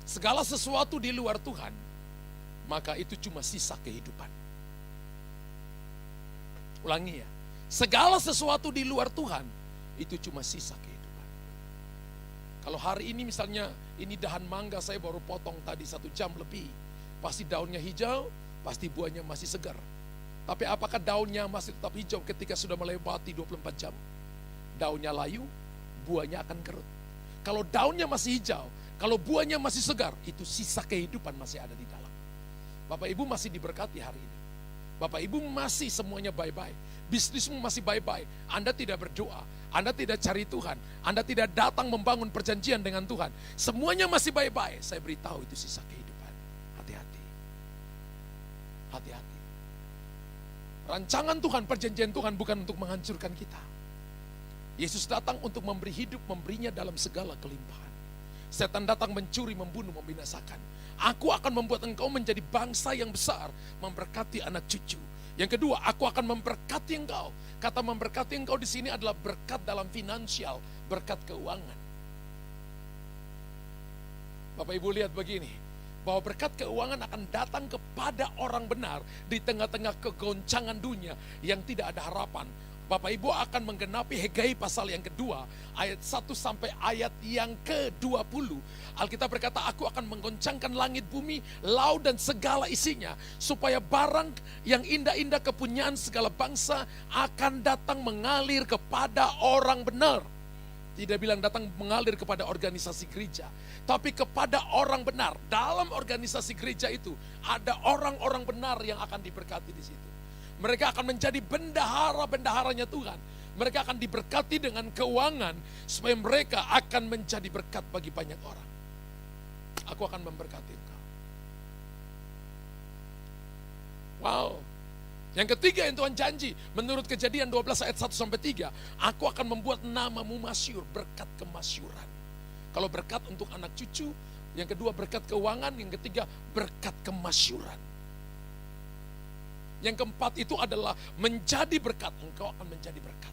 Segala sesuatu di luar Tuhan, maka itu cuma sisa kehidupan. Ulangi ya, segala sesuatu di luar Tuhan, itu cuma sisa kehidupan. Kalau hari ini misalnya, ini dahan mangga saya baru potong tadi 1 jam lebih, pasti daunnya hijau, pasti buahnya masih segar. Tapi apakah daunnya masih tetap hijau ketika sudah melewati 24 jam? Daunnya layu, buahnya akan kerut. Kalau daunnya masih hijau, kalau buahnya masih segar, itu sisa kehidupan masih ada di dalam. Bapak Ibu masih diberkati hari ini. Bapak Ibu masih semuanya bye-bye. Bisnismu masih bye-bye. Anda tidak berdoa, Anda tidak cari Tuhan, Anda tidak datang membangun perjanjian dengan Tuhan. Semuanya masih bye-bye. Saya beritahu itu sisa kehidupan. Hati-hati. Rancangan Tuhan, perjanjian Tuhan bukan untuk menghancurkan kita. Yesus datang untuk memberi hidup, memberinya dalam segala kelimpahan. Setan datang mencuri, membunuh, membinasakan. Aku akan membuat engkau menjadi bangsa yang besar, memberkati anak cucu. Yang kedua, aku akan memberkati engkau. Kata memberkati engkau di sini adalah berkat dalam finansial, berkat keuangan. Bapak Ibu lihat begini, bahwa berkat keuangan akan datang kepada orang benar di tengah-tengah kegoncangan dunia yang tidak ada harapan. Bapak Ibu akan menggenapi Hagai pasal yang kedua, ayat 1 sampai ayat yang ke-20. Alkitab berkata, aku akan menggoncangkan langit, bumi, laut dan segala isinya, supaya barang yang indah-indah kepunyaan segala bangsa akan datang mengalir kepada orang benar. Tidak bilang datang mengalir kepada organisasi gereja, tapi kepada orang benar. Dalam organisasi gereja itu ada orang-orang benar yang akan diberkati di situ. Mereka akan menjadi bendahara-bendaharanya Tuhan. Mereka akan diberkati dengan keuangan supaya mereka akan menjadi berkat bagi banyak orang. Aku akan memberkati engkau. Wow. Yang ketiga yang Tuhan janji, menurut Kejadian 12 ayat 1 sampai 3, aku akan membuat namamu masyhur, berkat kemasyhuran. Kalau berkat untuk anak cucu, yang kedua berkat keuangan, yang ketiga berkat kemasyhuran. Yang keempat itu adalah menjadi berkat, engkau akan menjadi berkat.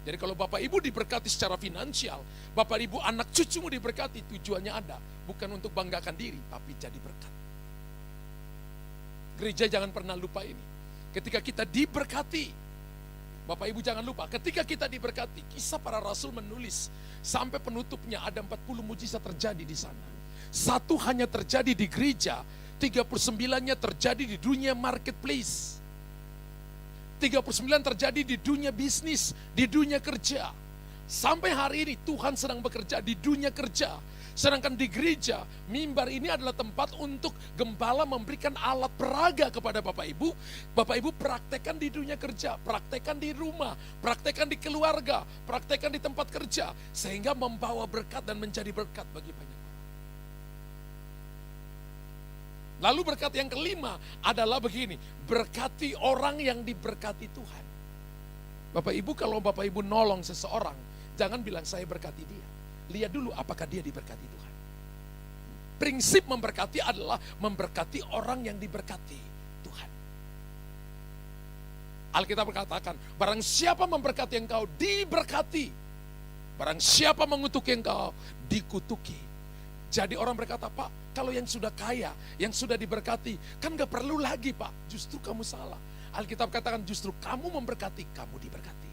Jadi kalau Bapak Ibu diberkati secara finansial, Bapak Ibu anak cucumu diberkati, tujuannya ada, bukan untuk banggakan diri, tapi jadi berkat. Gereja jangan pernah lupa ini. Ketika kita diberkati, Bapak Ibu jangan lupa, ketika kita diberkati, Kisah Para Rasul menulis, sampai penutupnya ada 40 mujizat terjadi di sana. Satu hanya terjadi di gereja, 39-nya terjadi di dunia marketplace. 39 terjadi di dunia bisnis, di dunia kerja. Sampai hari ini Tuhan sedang bekerja di dunia kerja. Sedangkan di gereja, mimbar ini adalah tempat untuk gembala memberikan alat peraga kepada Bapak Ibu. Bapak Ibu praktekkan di dunia kerja, praktekkan di rumah, praktekkan di keluarga, praktekkan di tempat kerja. Sehingga membawa berkat dan menjadi berkat bagi banyak orang. Lalu berkat yang kelima adalah begini, berkati orang yang diberkati Tuhan. Bapak Ibu, kalau Bapak Ibu nolong seseorang, jangan bilang saya berkati dia. Lihat dulu apakah dia diberkati Tuhan. Prinsip memberkati adalah memberkati orang yang diberkati Tuhan. Alkitab berkatakan, barang siapa memberkati engkau, diberkati. Barang siapa mengutuki engkau, dikutuki. Jadi orang berkata, Pak, kalau yang sudah kaya, yang sudah diberkati, kan gak perlu lagi Pak. Justru kamu salah. Alkitab katakan justru kamu memberkati, kamu diberkati.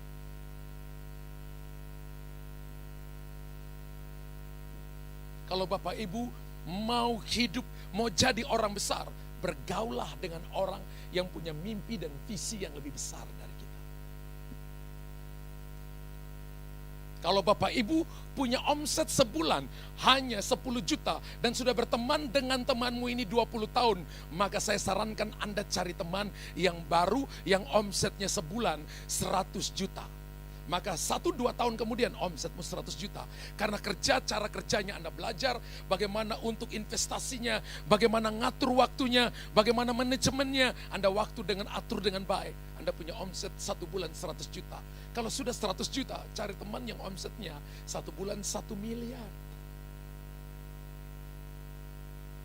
Kalau Bapak Ibu mau hidup, mau jadi orang besar, bergaulah dengan orang yang punya mimpi dan visi yang lebih besar dari kita. Kalau Bapak Ibu punya omset sebulan hanya 10 juta dan sudah berteman dengan temanmu ini 20 tahun, maka saya sarankan Anda cari teman yang baru yang omsetnya sebulan 100 juta. Maka 1-2 tahun kemudian omsetmu 100 juta. Karena cara kerjanya Anda belajar bagaimana untuk investasinya, bagaimana ngatur waktunya, bagaimana manajemennya. Anda waktu dengan atur dengan baik. Anda punya omset 1 bulan 100 juta. Kalau sudah 100 juta, cari teman yang omsetnya 1 bulan 1 miliar.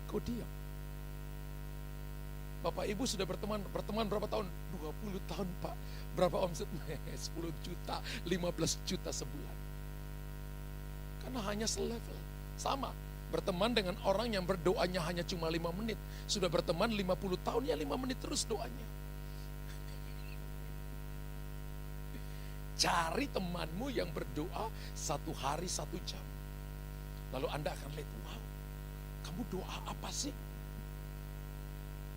Kau diam. Bapak Ibu sudah berteman berapa tahun? 20 tahun Pak. Berapa omsetnya? 10 juta, 15 juta sebulan. Karena hanya selevel. Sama, berteman dengan orang yang berdoanya hanya cuma 5 menit. Sudah berteman 50 tahun, ya 5 menit terus doanya. Cari temanmu yang berdoa 1 hari 1 jam. Lalu Anda akan lihat, wow, kamu doa apa sih?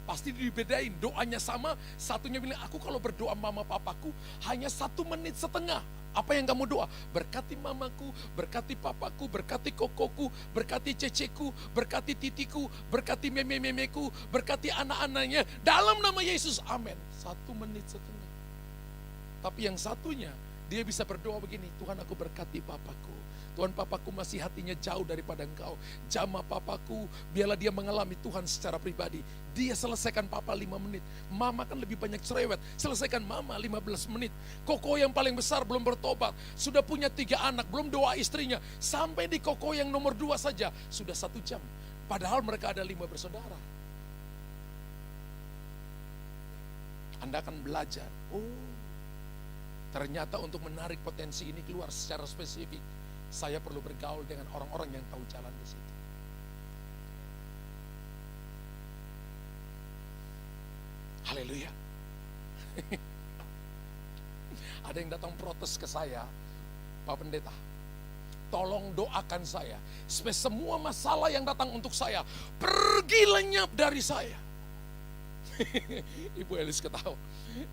Pasti dibedain, doanya sama, satunya bilang, aku kalau berdoa mama papaku hanya 1 menit setengah. Apa yang kamu doa? Berkati mamaku, berkati papaku, berkati kokoku, berkati ceceku, berkati titiku, berkati meme-memeku, berkati anak-anaknya. Dalam nama Yesus, amin. 1 menit setengah. Tapi yang satunya, dia bisa berdoa begini, Tuhan aku berkati papaku, Tuhan, papaku masih hatinya jauh daripada Engkau. Jamah papaku, biarlah dia mengalami Tuhan secara pribadi. Dia selesaikan papa 5 menit. Mama kan lebih banyak cerewet. Selesaikan mama 15 menit. Koko yang paling besar belum bertobat. Sudah punya 3 anak, belum doa istrinya. Sampai di koko yang nomor 2 saja, sudah 1 jam. Padahal mereka ada 5 bersaudara. Anda akan belajar. Oh, ternyata untuk menarik potensi ini keluar secara spesifik, saya perlu bergaul dengan orang-orang yang tahu jalan di situ. Haleluya. Ada yang datang protes ke saya, Pak Pendeta, tolong doakan saya, supaya semua masalah yang datang untuk saya pergi lenyap dari saya. Ibu Elis ketawa,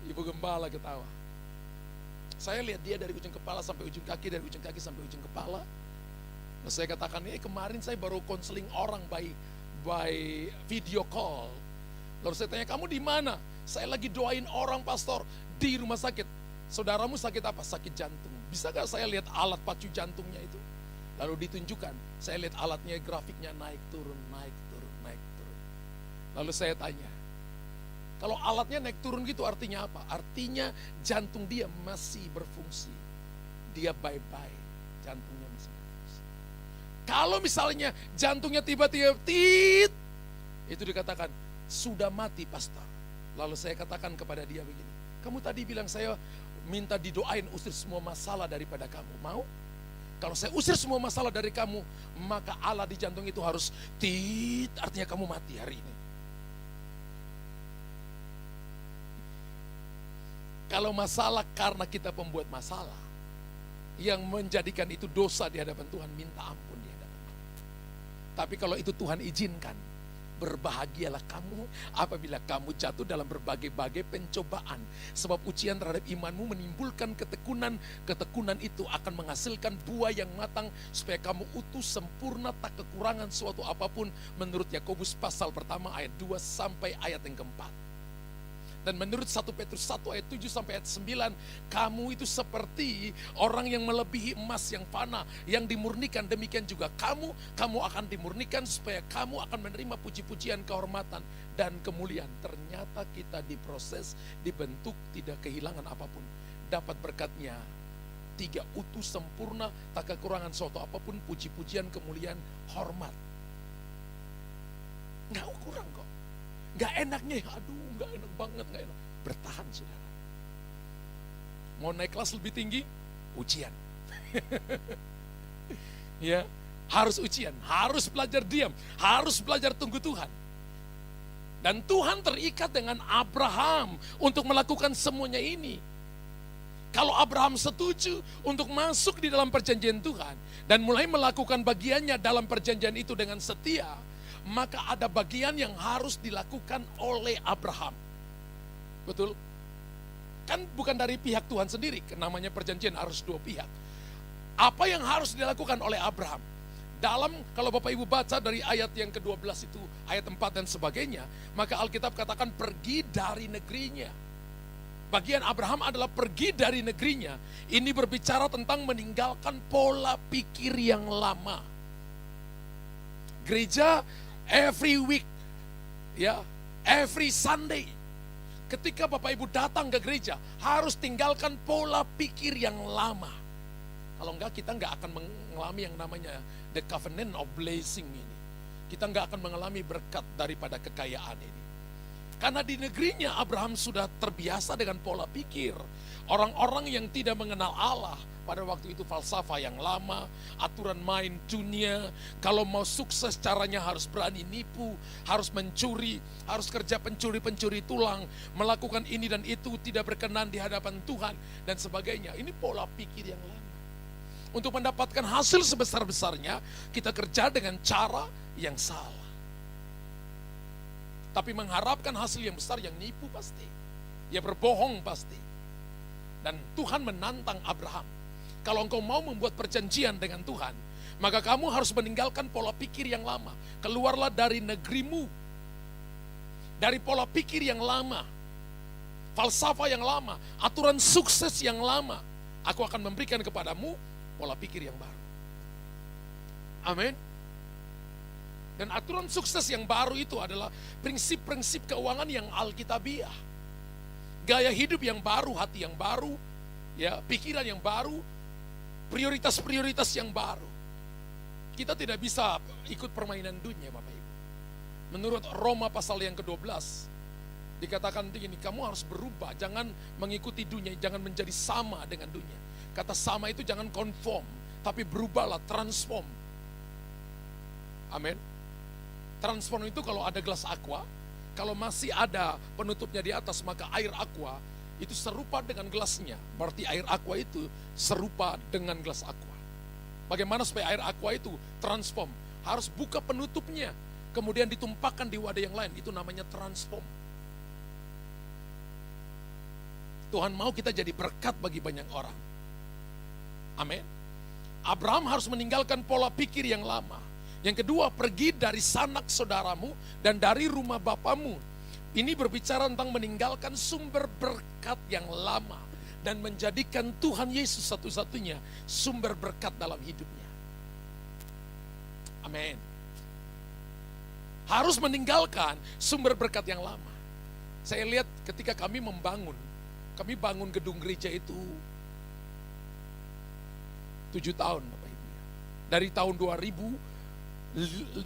Ibu Gembala ketawa. Saya lihat dia dari ujung kepala sampai ujung kaki, dari ujung kaki sampai ujung kepala. Nah, saya katakan, kemarin saya baru konseling orang by video call. Lalu saya tanya, kamu di mana? Saya lagi doain orang, pastor, di rumah sakit. Saudaramu sakit apa? Sakit jantung. Bisa gak saya lihat alat pacu jantungnya itu? Lalu ditunjukkan, saya lihat alatnya, grafiknya naik turun, naik turun, naik turun. Lalu saya tanya, kalau alatnya naik turun gitu artinya apa? Artinya jantung dia masih berfungsi. Dia bye-bye, jantungnya masih berfungsi. Kalau misalnya jantungnya tiba-tiba itu dikatakan sudah mati, pastor. Lalu saya katakan kepada dia begini, kamu tadi bilang saya minta didoain usir semua masalah daripada kamu, mau? Kalau saya usir semua masalah dari kamu, maka alat di jantung itu harus artinya kamu mati hari ini. Kalau masalah karena kita pembuat masalah, yang menjadikan itu dosa di hadapan Tuhan, minta ampun di hadapan Tuhan. Tapi kalau itu Tuhan izinkan, berbahagialah kamu apabila kamu jatuh dalam berbagai-bagai pencobaan. Sebab ujian terhadap imanmu menimbulkan ketekunan. Ketekunan itu akan menghasilkan buah yang matang, supaya kamu utuh, sempurna, tak kekurangan suatu apapun. Menurut Yakobus pasal pertama ayat 2 sampai ayat yang keempat. Dan menurut 1 Petrus 1 ayat 7 sampai ayat 9, kamu itu seperti orang yang melebihi emas yang fana, yang dimurnikan. Demikian juga kamu akan dimurnikan supaya kamu akan menerima puji-pujian, kehormatan, dan kemuliaan. Ternyata kita diproses, dibentuk, tidak kehilangan apapun. Dapat berkatnya 3, utuh, sempurna, tak kekurangan suatu apapun, puji-pujian, kemuliaan, hormat. Nggak kurang kok. Gak enaknya, aduh gak enak banget, gak enak. Bertahan saudara. Mau naik kelas lebih tinggi, ujian. Ya, harus ujian, harus belajar diam, harus belajar tunggu Tuhan. Dan Tuhan terikat dengan Abraham untuk melakukan semuanya ini. Kalau Abraham setuju untuk masuk di dalam perjanjian Tuhan dan mulai melakukan bagiannya dalam perjanjian itu dengan setia, maka ada bagian yang harus dilakukan oleh Abraham. Betul? Kan bukan dari pihak Tuhan sendiri, namanya perjanjian harus 2 pihak. Apa yang harus dilakukan oleh Abraham? Kalau Bapak Ibu baca dari ayat yang ke-12 itu, ayat 4 dan sebagainya, maka Alkitab katakan pergi dari negerinya. Bagian Abraham adalah pergi dari negerinya. Ini berbicara tentang meninggalkan pola pikir yang lama. Gereja every week, ya, every Sunday. Ketika Bapak Ibu datang ke gereja, harus tinggalkan pola pikir yang lama. Kalau enggak, kita enggak akan mengalami yang namanya the covenant of blessing ini. Kita enggak akan mengalami berkat daripada kekayaan ini. Karena di negerinya Abraham sudah terbiasa dengan pola pikir. Orang-orang yang tidak mengenal Allah, pada waktu itu falsafah yang lama, aturan main dunia. Kalau mau sukses caranya harus berani nipu, harus mencuri, harus kerja pencuri-pencuri tulang, melakukan ini dan itu, tidak berkenan di hadapan Tuhan, dan sebagainya. Ini pola pikir yang lama. Untuk mendapatkan hasil sebesar-besarnya, kita kerja dengan cara yang salah. Tapi mengharapkan hasil yang besar, yang nipu pasti. Ya berbohong pasti. Dan Tuhan menantang Abraham. Kalau engkau mau membuat perjanjian dengan Tuhan, maka kamu harus meninggalkan pola pikir yang lama. Keluarlah dari negerimu, dari pola pikir yang lama, falsafah yang lama, aturan sukses yang lama. Aku akan memberikan kepadamu pola pikir yang baru. Amin. Dan aturan sukses yang baru itu adalah prinsip-prinsip keuangan yang alkitabiah. Gaya hidup yang baru, hati yang baru, ya, pikiran yang baru, prioritas-prioritas yang baru. Kita tidak bisa ikut permainan dunia, Bapak Ibu. Menurut Roma pasal yang ke-12, dikatakan begini, kamu harus berubah, jangan mengikuti dunia, jangan menjadi sama dengan dunia. Kata sama itu jangan konform, tapi berubahlah, transform. Amin. Transform itu kalau ada gelas aqua, kalau masih ada penutupnya di atas, maka air aqua itu serupa dengan gelasnya. Berarti air aqua itu serupa dengan gelas aqua. Bagaimana supaya air aqua itu transform? Harus buka penutupnya, kemudian ditumpahkan di wadah yang lain. Itu namanya transform. Tuhan mau kita jadi berkat bagi banyak orang. Amin. Abraham harus meninggalkan pola pikir yang lama. Yang kedua, pergi dari sanak saudaramu dan dari rumah bapamu. Ini berbicara tentang meninggalkan sumber berkat yang lama dan menjadikan Tuhan Yesus satu-satunya sumber berkat dalam hidupnya. Amin. Harus meninggalkan sumber berkat yang lama. Saya lihat ketika kami bangun gedung gereja itu 7 tahun, Bapak Ibu. Dari tahun 2015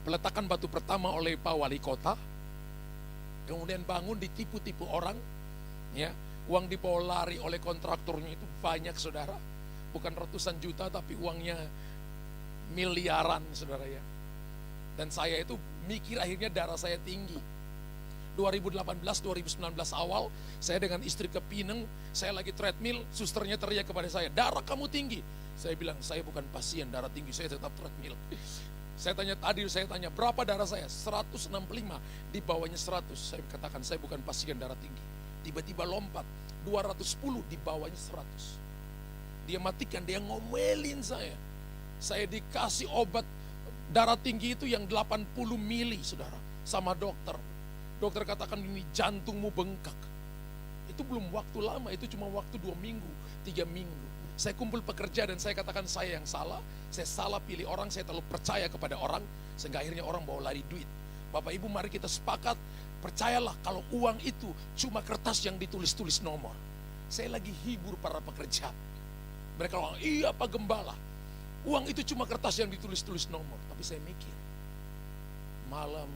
peletakan batu pertama oleh Pak Wali Kota, kemudian bangun ditipu-tipu orang, ya, uang dibawa lari oleh kontraktornya itu banyak, saudara, bukan ratusan juta tapi uangnya miliaran, saudara, ya. Dan saya itu mikir akhirnya darah saya tinggi. 2018-2019 awal, saya dengan istri ke Pineng, saya lagi treadmill, susternya teriak kepada saya, darah kamu tinggi. Saya bilang, saya bukan pasien darah tinggi, saya tetap treadmill. Saya tanya, berapa darah saya? 165, di bawahnya 100. Saya katakan, saya bukan pasien darah tinggi. Tiba-tiba lompat, 210, di bawahnya 100. Dia matikan, dia ngomelin saya. Saya dikasih obat darah tinggi itu yang 80 mili, saudara, sama dokter. Dokter katakan ini jantungmu bengkak. Itu belum waktu lama, itu cuma waktu 2 minggu, 3 minggu. Saya kumpul pekerja dan saya katakan saya yang salah. Saya salah pilih orang, saya terlalu percaya kepada orang. Sehingga akhirnya orang bawa lari duit. Bapak Ibu, mari kita sepakat. Percayalah kalau uang itu cuma kertas yang ditulis-tulis nomor. Saya lagi hibur para pekerja. Mereka bilang, iya Pak Gembala. Uang itu cuma kertas yang ditulis-tulis nomor. Tapi saya mikir. Malam,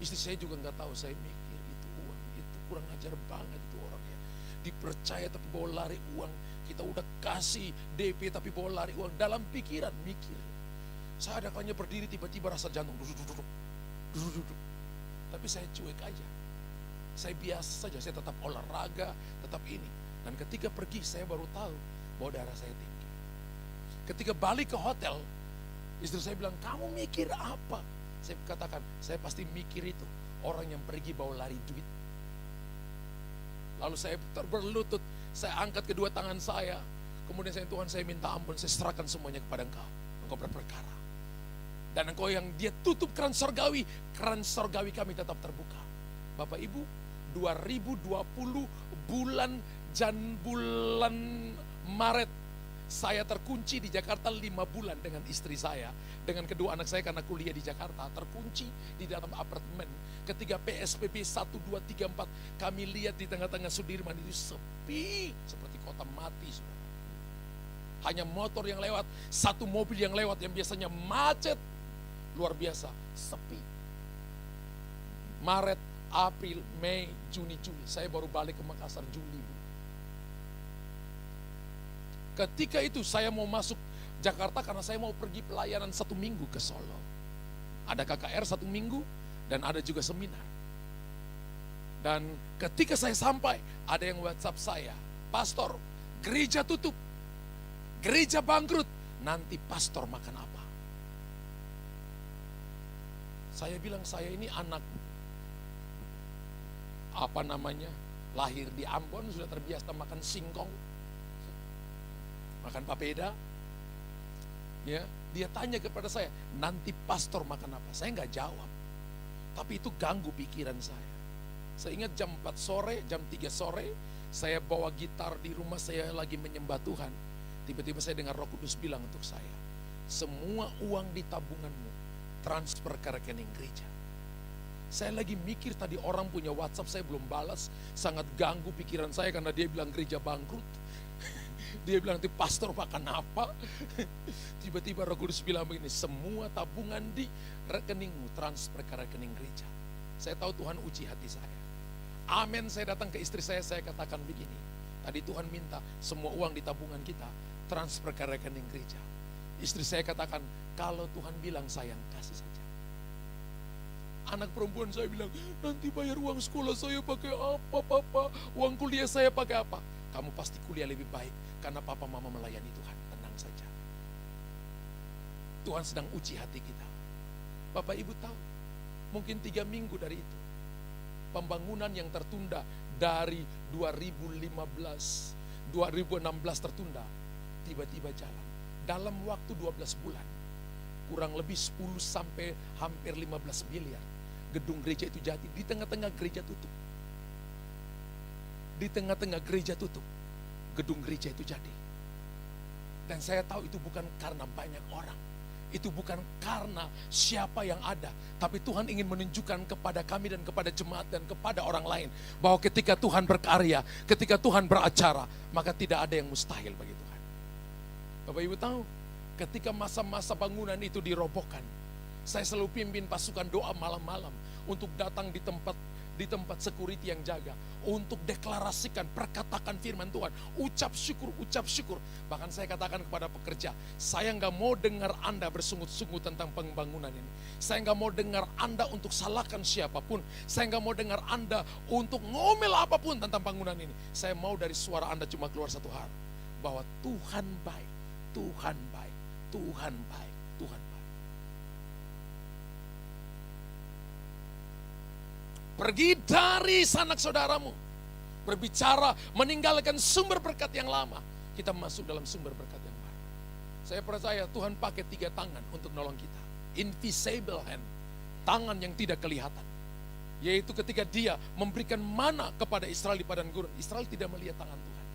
istri saya juga nggak tahu, saya mikir itu uang. Itu kurang ajar banget itu orangnya. Dipercaya tapi bawa lari uang. Kita udah kasih DP tapi bawa lari uang. Dalam pikiran mikir. Saya ada kalanya berdiri tiba-tiba rasa jantung duduk. Tapi saya cuek aja. Saya biasa saja, saya tetap olahraga, tetap ini. Dan ketika pergi saya baru tahu bahwa darah saya tinggi. Ketika balik ke hotel, istri saya bilang, kamu mikir apa? Saya katakan, saya pasti mikir itu. Orang yang pergi bawa lari duit. Lalu saya berlutut, saya angkat kedua tangan saya. Kemudian Tuhan saya minta ampun, saya serahkan semuanya kepada Engkau. Engkau berperkara. Dan Engkau yang dia tutup keran sorgawi kami tetap terbuka. Bapak Ibu, 2020 bulan Maret, saya terkunci di Jakarta 5 bulan dengan istri saya. Dengan kedua anak saya karena kuliah di Jakarta. Terkunci di dalam apartemen. Ketika PSBB 1, 2, 3, 4. Kami lihat di tengah-tengah Sudirman itu sepi. Seperti kota mati. Saudara. Hanya motor yang lewat. Satu mobil yang lewat yang biasanya macet. Luar biasa. Sepi. Maret, April, Mei, Juni, Juli. Saya baru balik ke Makassar Juli. Ketika itu saya mau masuk Jakarta karena saya mau pergi pelayanan 1 minggu ke Solo. Ada KKR 1 minggu dan ada juga seminar. Dan ketika saya sampai, ada yang WhatsApp saya, pastor, gereja tutup, gereja bangkrut, nanti pastor makan apa? Saya bilang, saya ini anak lahir di Ambon, sudah terbiasa makan singkong, makan papeda. Ya, dia tanya kepada saya, nanti pastor makan apa? Saya nggak jawab. Tapi itu ganggu pikiran saya. Saya ingat jam 4 sore, jam 3 sore, saya bawa gitar di rumah, saya lagi menyembah Tuhan. Tiba-tiba saya dengar Roh Kudus bilang untuk saya, semua uang di tabunganmu transfer ke rekening gereja. Saya lagi mikir tadi orang punya WhatsApp saya belum balas, sangat ganggu pikiran saya karena dia bilang gereja bangkrut. Dia bilang nanti pastor makan apa? Tiba-tiba Roh Kudus bilang begini, semua tabungan di rekeningmu transfer ke rekening gereja. Saya tahu Tuhan uji hati saya. Amin, saya datang ke istri saya katakan begini. Tadi Tuhan minta semua uang di tabungan kita transfer ke rekening gereja. Istri saya katakan, kalau Tuhan bilang sayang, kasih saja. Anak perempuan saya bilang, nanti bayar uang sekolah saya pakai apa papa? Uang kuliah saya pakai apa? Kamu pasti kuliah lebih baik karena papa mama melayani Tuhan. Tenang saja. Tuhan sedang uji hati kita. Bapak ibu tahu, mungkin 3 minggu dari itu, pembangunan yang tertunda dari 2016 tertunda, tiba-tiba jalan. Dalam waktu 12 bulan, kurang lebih 10 sampai hampir 15 miliar. Gedung gereja itu jadi, di tengah-tengah gereja tutup. Di tengah-tengah gereja tutup, gedung gereja itu jadi. Dan saya tahu itu bukan karena banyak orang. Itu bukan karena siapa yang ada. Tapi Tuhan ingin menunjukkan kepada kami dan kepada jemaat dan kepada orang lain. Bahwa ketika Tuhan berkarya, ketika Tuhan beracara, maka tidak ada yang mustahil bagi Tuhan. Bapak Ibu tahu, ketika masa-masa bangunan itu dirobohkan, saya selalu pimpin pasukan doa malam-malam untuk datang di tempat security yang jaga, untuk deklarasikan, perkatakan firman Tuhan, ucap syukur. Bahkan saya katakan kepada pekerja, saya nggak mau dengar Anda bersungut-sungut tentang pembangunan ini. Saya nggak mau dengar Anda untuk salahkan siapapun. Saya nggak mau dengar Anda untuk ngomel apapun tentang bangunan ini. Saya mau dari suara Anda cuma keluar satu hal, bahwa Tuhan baik, Tuhan baik, Tuhan baik, Tuhan baik. Pergi dari sanak saudaramu, berbicara, meninggalkan sumber berkat yang lama. Kita masuk dalam sumber berkat yang baru. Saya percaya Tuhan pakai 3 tangan untuk nolong kita. Invisible hand, tangan yang tidak kelihatan. Yaitu ketika dia memberikan mana kepada Israel di padang gurun, Israel tidak melihat tangan Tuhan.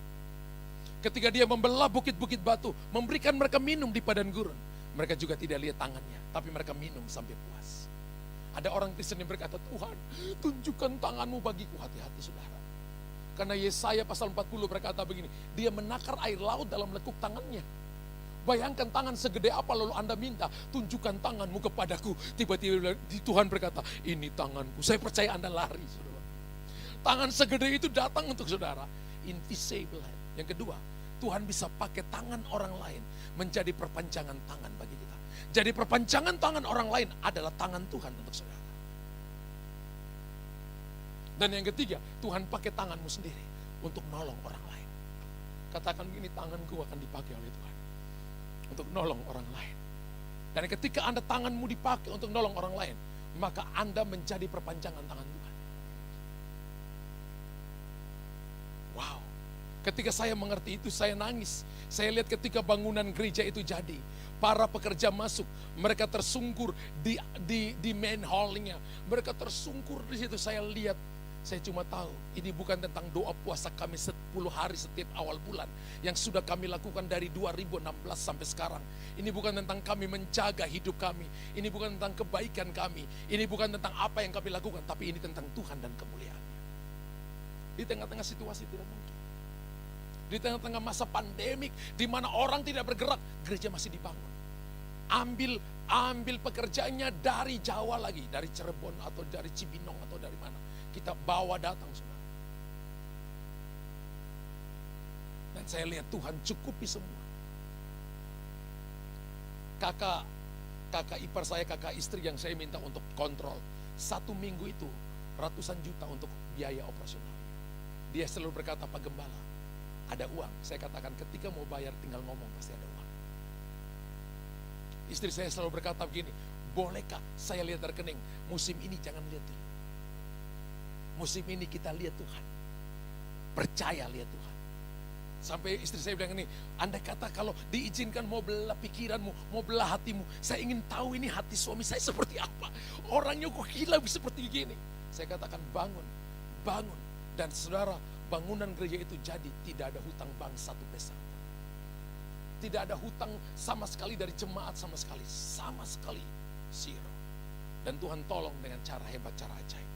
Ketika dia membelah bukit-bukit batu, memberikan mereka minum di padang gurun, mereka juga tidak lihat tangannya, tapi mereka minum sampai puas. Ada orang Kristen yang berkata, Tuhan tunjukkan tanganmu bagiku. Hati-hati saudara. Karena Yesaya pasal 40 berkata begini, dia menakar air laut dalam lekuk tangannya. Bayangkan tangan segede apa lalu Anda minta, tunjukkan tanganmu kepadaku. Tiba-tiba Tuhan berkata, ini tanganku. Saya percaya Anda lari saudara. Tangan segede itu datang untuk saudara. Invisible hand. Yang kedua, Tuhan bisa pakai tangan orang lain menjadi perpanjangan tangan bagi kita. Jadi perpanjangan tangan orang lain adalah tangan Tuhan untuk saudara. Dan yang ketiga, Tuhan pakai tanganmu sendiri untuk nolong orang lain. Katakan begini, tanganku akan dipakai oleh Tuhan untuk nolong orang lain. Dan ketika Anda tanganmu dipakai untuk nolong orang lain, maka Anda menjadi perpanjangan tangan Tuhan. Wow. Ketika saya mengerti itu, saya nangis. Saya lihat ketika bangunan gereja itu jadi, para pekerja masuk, mereka tersungkur di main hall-nya. Mereka tersungkur di situ. Saya lihat, saya cuma tahu ini bukan tentang doa puasa kami 10 hari setiap awal bulan yang sudah kami lakukan dari 2016 sampai sekarang. Ini bukan tentang kami menjaga hidup kami. Ini bukan tentang kebaikan kami. Ini bukan tentang apa yang kami lakukan, tapi ini tentang Tuhan dan kemuliaan-Nya. Di tengah-tengah situasi tidak mungkin. Di tengah-tengah masa pandemik, di mana orang tidak bergerak, gereja masih dibangun. Ambil pekerjaannya dari Jawa lagi, dari Cirebon atau dari Cibinong atau dari mana. Kita bawa datang saudara. Dan saya lihat Tuhan cukupi semua. Kakak ipar saya, kakak istri yang saya minta untuk kontrol. 1 minggu itu ratusan juta untuk biaya operasional. Dia selalu berkata, Pak Gembala, ada uang. Saya katakan ketika mau bayar tinggal ngomong pasti ada uang. Istri saya selalu berkata begini, bolehkah saya lihat rekening? Musim ini jangan lihat dulu. Musim ini kita lihat Tuhan. Percaya lihat Tuhan. Sampai istri saya bilang ini, andai kata kalau diizinkan mau belah pikiranmu, mau belah hatimu, saya ingin tahu ini hati suami saya seperti apa. Orangnya kok gila seperti gini. Saya katakan bangun. Dan saudara, bangunan gereja itu jadi tidak ada hutang bank 1 peser. Tidak ada hutang sama sekali dari jemaat sama sekali. Sama sekali. Zero. Dan Tuhan tolong dengan cara hebat, cara ajaib.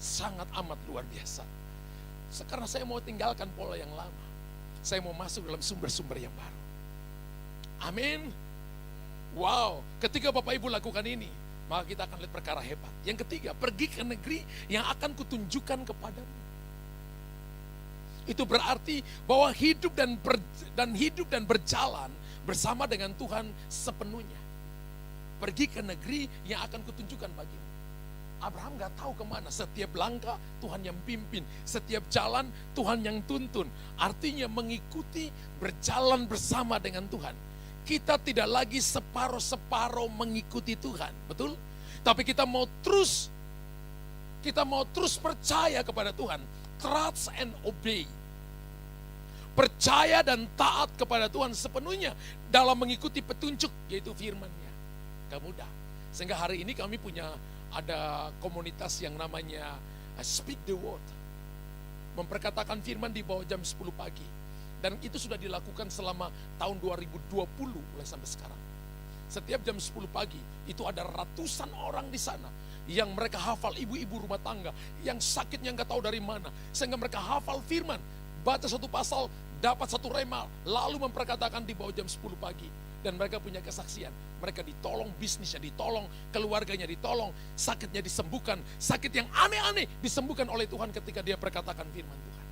Sangat amat luar biasa. Sekarang saya mau tinggalkan pola yang lama. Saya mau masuk dalam sumber-sumber yang baru. Amin. Wow, ketika Bapak Ibu lakukan ini, maka kita akan lihat perkara hebat. Yang ketiga, pergi ke negeri yang akan kutunjukkan kepadamu. Itu berarti bahwa hidup dan berjalan bersama dengan Tuhan sepenuhnya. Pergi ke negeri yang akan kutunjukkan bagimu. Abraham gak tahu kemana. Setiap langkah Tuhan yang pimpin. Setiap jalan Tuhan yang tuntun. Artinya mengikuti, berjalan bersama dengan Tuhan. Kita tidak lagi separuh-separuh mengikuti Tuhan. Betul? Tapi kita mau terus percaya kepada Tuhan. Trust and obey. Percaya dan taat kepada Tuhan sepenuhnya dalam mengikuti petunjuk, yaitu firman-Nya. Gak mudah. Sehingga hari ini kami punya ada komunitas yang namanya Speak the Word. Memperkatakan firman di bawah jam 10 pagi. Dan itu sudah dilakukan selama tahun 2020 mulai sampai sekarang. Setiap jam 10 pagi itu ada ratusan orang di sana yang mereka hafal, ibu-ibu rumah tangga yang sakitnya nggak tahu dari mana, sehingga mereka hafal firman, baca satu pasal, dapat satu rema, lalu memperkatakan di bawah jam 10 pagi. Dan mereka punya kesaksian, mereka ditolong, bisnisnya ditolong, keluarganya ditolong, sakitnya disembuhkan, sakit yang aneh-aneh disembuhkan oleh Tuhan ketika dia perkatakan firman Tuhan.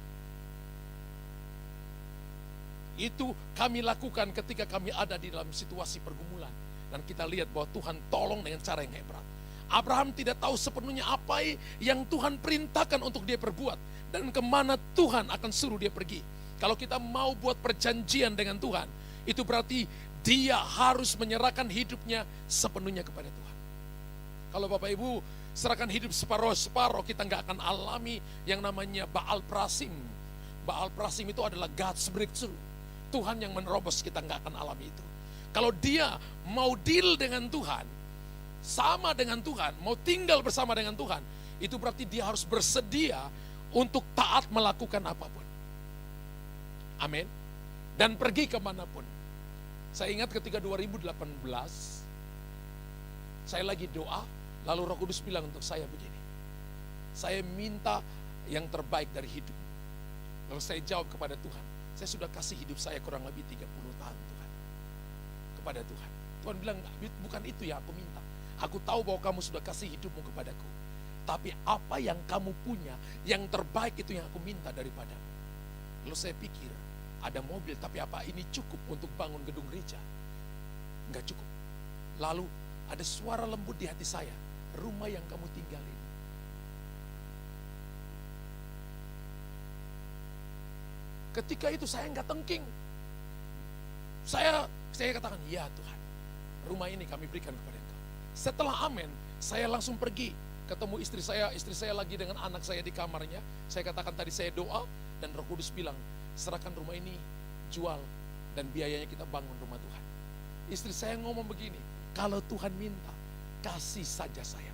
Itu kami lakukan ketika kami ada di dalam situasi pergumulan. Dan kita lihat bahwa Tuhan tolong dengan cara yang hebat. Abraham tidak tahu sepenuhnya apa yang Tuhan perintahkan untuk dia perbuat. Dan kemana Tuhan akan suruh dia pergi. Kalau kita mau buat perjanjian dengan Tuhan, itu berarti dia harus menyerahkan hidupnya sepenuhnya kepada Tuhan. Kalau Bapak Ibu serahkan hidup separuh-separuh, kita nggak akan alami yang namanya Baal Prasim. Baal Prasim itu adalah God's breakthrough. Tuhan yang menerobos, kita nggak akan alami itu. Kalau dia mau deal dengan Tuhan, sama dengan Tuhan, mau tinggal bersama dengan Tuhan, itu berarti dia harus bersedia untuk taat melakukan apapun. Amin. Dan pergi kemanapun. Saya ingat ketika 2018, saya lagi doa, lalu Roh Kudus bilang untuk saya begini, saya minta yang terbaik dari hidup. Lalu saya jawab kepada Tuhan, saya sudah kasih hidup saya kurang lebih 30 tahun Tuhan, kepada Tuhan. Tuhan bilang, bukan itu yang aku minta. Aku tahu bahwa kamu sudah kasih hidupmu kepadaku. Tapi apa yang kamu punya, yang terbaik itu yang aku minta daripadamu. Lalu saya pikir, ada mobil, tapi apa ini cukup untuk bangun gedung gereja? Enggak cukup. Lalu ada suara lembut di hati saya, rumah yang kamu tinggalin. Ketika itu saya enggak tengking. Saya katakan, ya Tuhan, rumah ini kami berikan kepada Engkau. Setelah amin, saya langsung pergi. Ketemu istri saya lagi dengan anak saya di kamarnya. Saya katakan tadi saya doa, dan Roh Kudus bilang, serahkan rumah ini, jual, dan biayanya kita bangun rumah Tuhan. Istri saya ngomong begini, kalau Tuhan minta, kasih saja saya.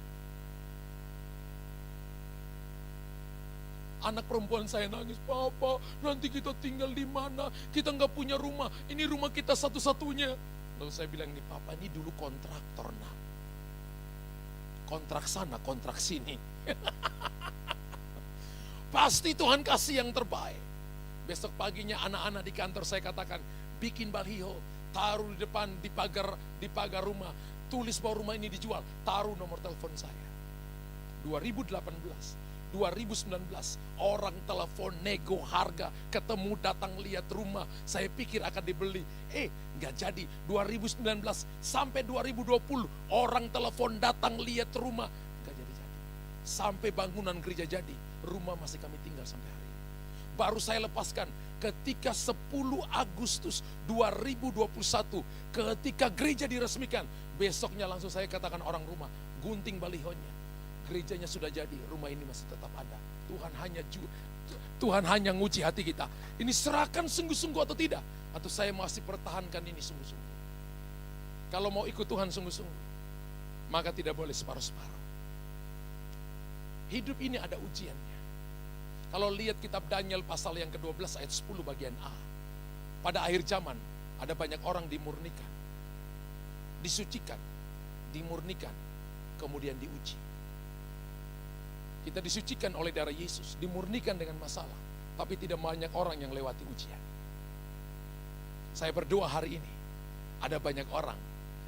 Anak perempuan saya nangis, Papa, nanti kita tinggal di mana? Kita nggak punya rumah, ini rumah kita satu-satunya. Lalu saya bilang, nih Papa, ini dulu kontraktor, nak. Kontrak sana, kontrak sini. Pasti Tuhan kasih yang terbaik. Besok paginya anak-anak di kantor saya katakan, bikin baliho, taruh di depan, di pagar rumah, tulis bahwa rumah ini dijual, taruh nomor telepon saya. 2018, 2019, orang telepon, nego harga, ketemu, datang lihat rumah, saya pikir akan dibeli. Nggak jadi. 2019 sampai 2020, orang telepon, datang lihat rumah, nggak jadi-jadi. Sampai bangunan gereja jadi, rumah masih kami tinggal sampai hari ini. Baru saya lepaskan ketika 10 Agustus 2021, ketika gereja diresmikan, besoknya langsung saya katakan orang rumah, gunting balihonya. Gerejanya sudah jadi, rumah ini masih tetap ada. Tuhan hanya nguji hati kita. Ini serahkan sungguh-sungguh atau tidak? Atau saya masih pertahankan ini sungguh-sungguh? Kalau mau ikut Tuhan sungguh-sungguh, maka tidak boleh separuh-separuh. Hidup ini ada ujiannya. Kalau lihat kitab Daniel pasal yang ke-12 ayat 10 bagian A. pada akhir zaman ada banyak orang dimurnikan, disucikan, dimurnikan, kemudian diuji. Kita disucikan oleh darah Yesus, dimurnikan dengan masalah, tapi tidak banyak orang yang lewati ujian. Saya berdoa hari ini, ada banyak orang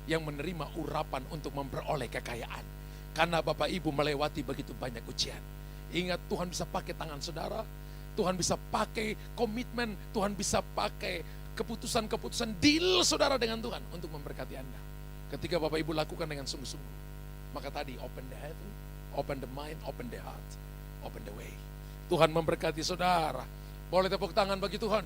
yang menerima urapan untuk memperoleh kekayaan. Karena Bapak Ibu melewati begitu banyak ujian. Ingat, Tuhan bisa pakai tangan saudara, Tuhan bisa pakai komitmen, Tuhan bisa pakai keputusan-keputusan deal saudara dengan Tuhan untuk memberkati Anda. Ketika Bapak Ibu lakukan dengan sungguh-sungguh, maka tadi open the heaven, open the mind, open the heart, open the way. Tuhan memberkati saudara. Boleh tepuk tangan bagi Tuhan.